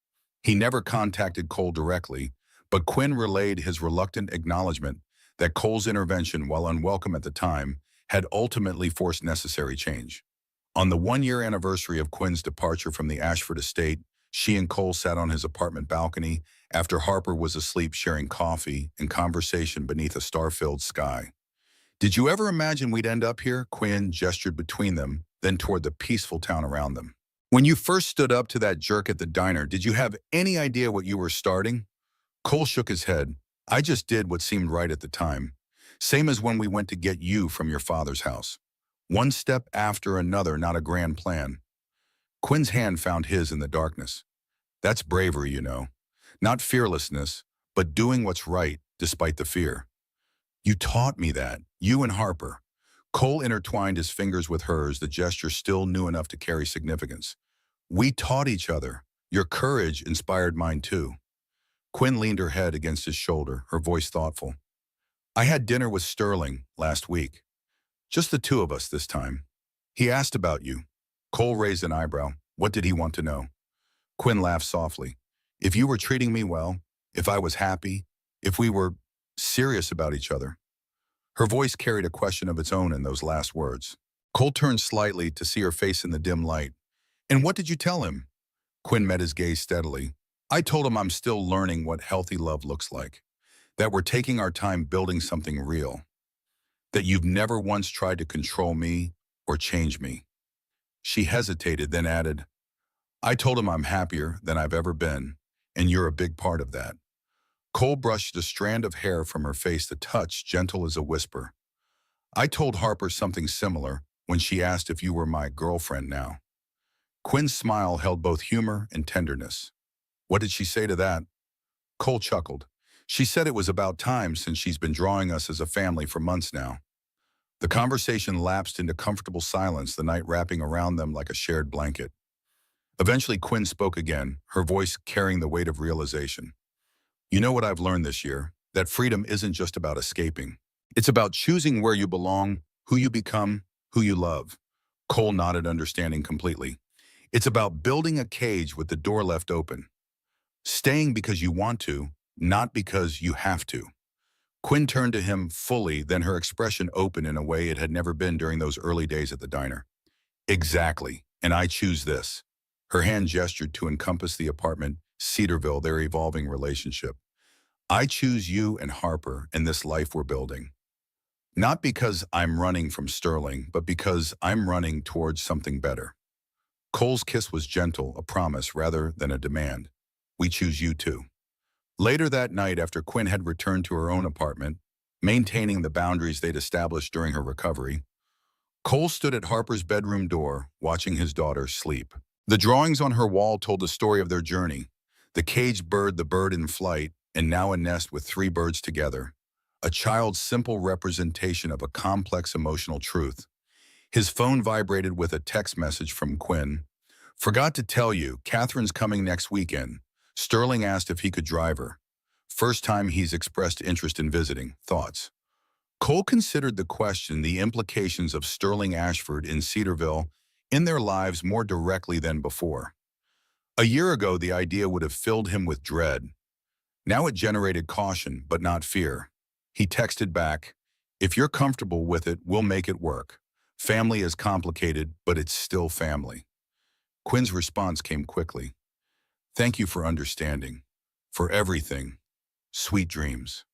He never contacted Cole directly, but Quinn relayed his reluctant acknowledgement that Cole's intervention, while unwelcome at the time, had ultimately forced necessary change. On the 1-year anniversary of Quinn's departure from the Ashford estate, she and Cole sat on his apartment balcony after Harper was asleep, sharing coffee and conversation beneath a star-filled sky. Did you ever imagine we'd end up here? Quinn gestured between them, then toward the peaceful town around them. When you first stood up to that jerk at the diner, did you have any idea what you were starting? Cole shook his head. I just did what seemed right at the time. Same as when we went to get you from your father's house. One step after another, not a grand plan. Quinn's hand found his in the darkness. That's bravery, you know. Not fearlessness, but doing what's right despite the fear. You taught me that, you and Harper. Cole intertwined his fingers with hers, the gesture still new enough to carry significance. We taught each other. Your courage inspired mine too. Quinn leaned her head against his shoulder, her voice thoughtful. I had dinner with Sterling last week. Just the two of us this time. He asked about you. Cole raised an eyebrow. What did he want to know? Quinn laughed softly. If you were treating me well, if I was happy, if we were serious about each other. Her voice carried a question of its own in those last words. Cole turned slightly to see her face in the dim light. And what did you tell him? Quinn met his gaze steadily. I told him I'm still learning what healthy love looks like. That we're taking our time building something real. That you've never once tried to control me or change me. She hesitated, then added, I told him I'm happier than I've ever been, and you're a big part of that. Cole brushed a strand of hair from her face, the touch gentle as a whisper. I told Harper something similar when she asked if you were my girlfriend now. Quinn's smile held both humor and tenderness. What did she say to that? Cole chuckled. She said it was about time since she's been drawing us as a family for months now. The conversation lapsed into comfortable silence, the night wrapping around them like a shared blanket. Eventually, Quinn spoke again, her voice carrying the weight of realization. You know what I've learned this year? That freedom isn't just about escaping. It's about choosing where you belong, who you become, who you love. Cole nodded, understanding completely. It's about building a cage with the door left open. Staying because you want to, not because you have to. Quinn turned to him fully, then her expression opened in a way it had never been during those early days at the diner. Exactly, and I choose this. Her hand gestured to encompass the apartment, Cedarville, their evolving relationship. I choose you and Harper and this life we're building. Not because I'm running from Sterling, but because I'm running towards something better. Cole's kiss was gentle, a promise rather than a demand. We choose you too. Later that night, after Quinn had returned to her own apartment, maintaining the boundaries they'd established during her recovery, Cole stood at Harper's bedroom door, watching his daughter sleep. The drawings on her wall told the story of their journey. The caged bird, the bird in flight, and now a nest with three birds together. A child's simple representation of a complex emotional truth. His phone vibrated with a text message from Quinn. Forgot to tell you, Catherine's coming next weekend. Sterling asked if he could drive her. First time he's expressed interest in visiting. Thoughts? Cole considered the question, the implications of Sterling Ashford in Cedarville in their lives more directly than before. A year ago, the idea would have filled him with dread. Now it generated caution, but not fear. He texted back, if you're comfortable with it, we'll make it work. Family is complicated, but it's still family. Quinn's response came quickly. Thank you for understanding. For everything. Sweet dreams.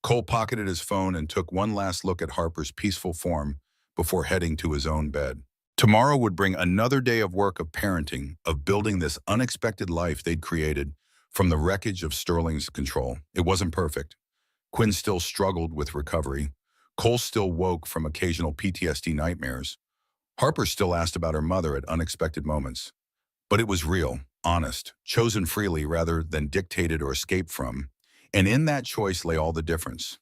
Cole pocketed his phone and took one last look at Harper's peaceful form before heading to his own bed. Tomorrow would bring another day of work, of parenting, of building this unexpected life they'd created from the wreckage of Sterling's control. It wasn't perfect. Quinn still struggled with recovery. Cole still woke from occasional PTSD nightmares. Harper still asked about her mother at unexpected moments. But it was real, honest, chosen freely rather than dictated or escaped from. And in that choice lay all the difference.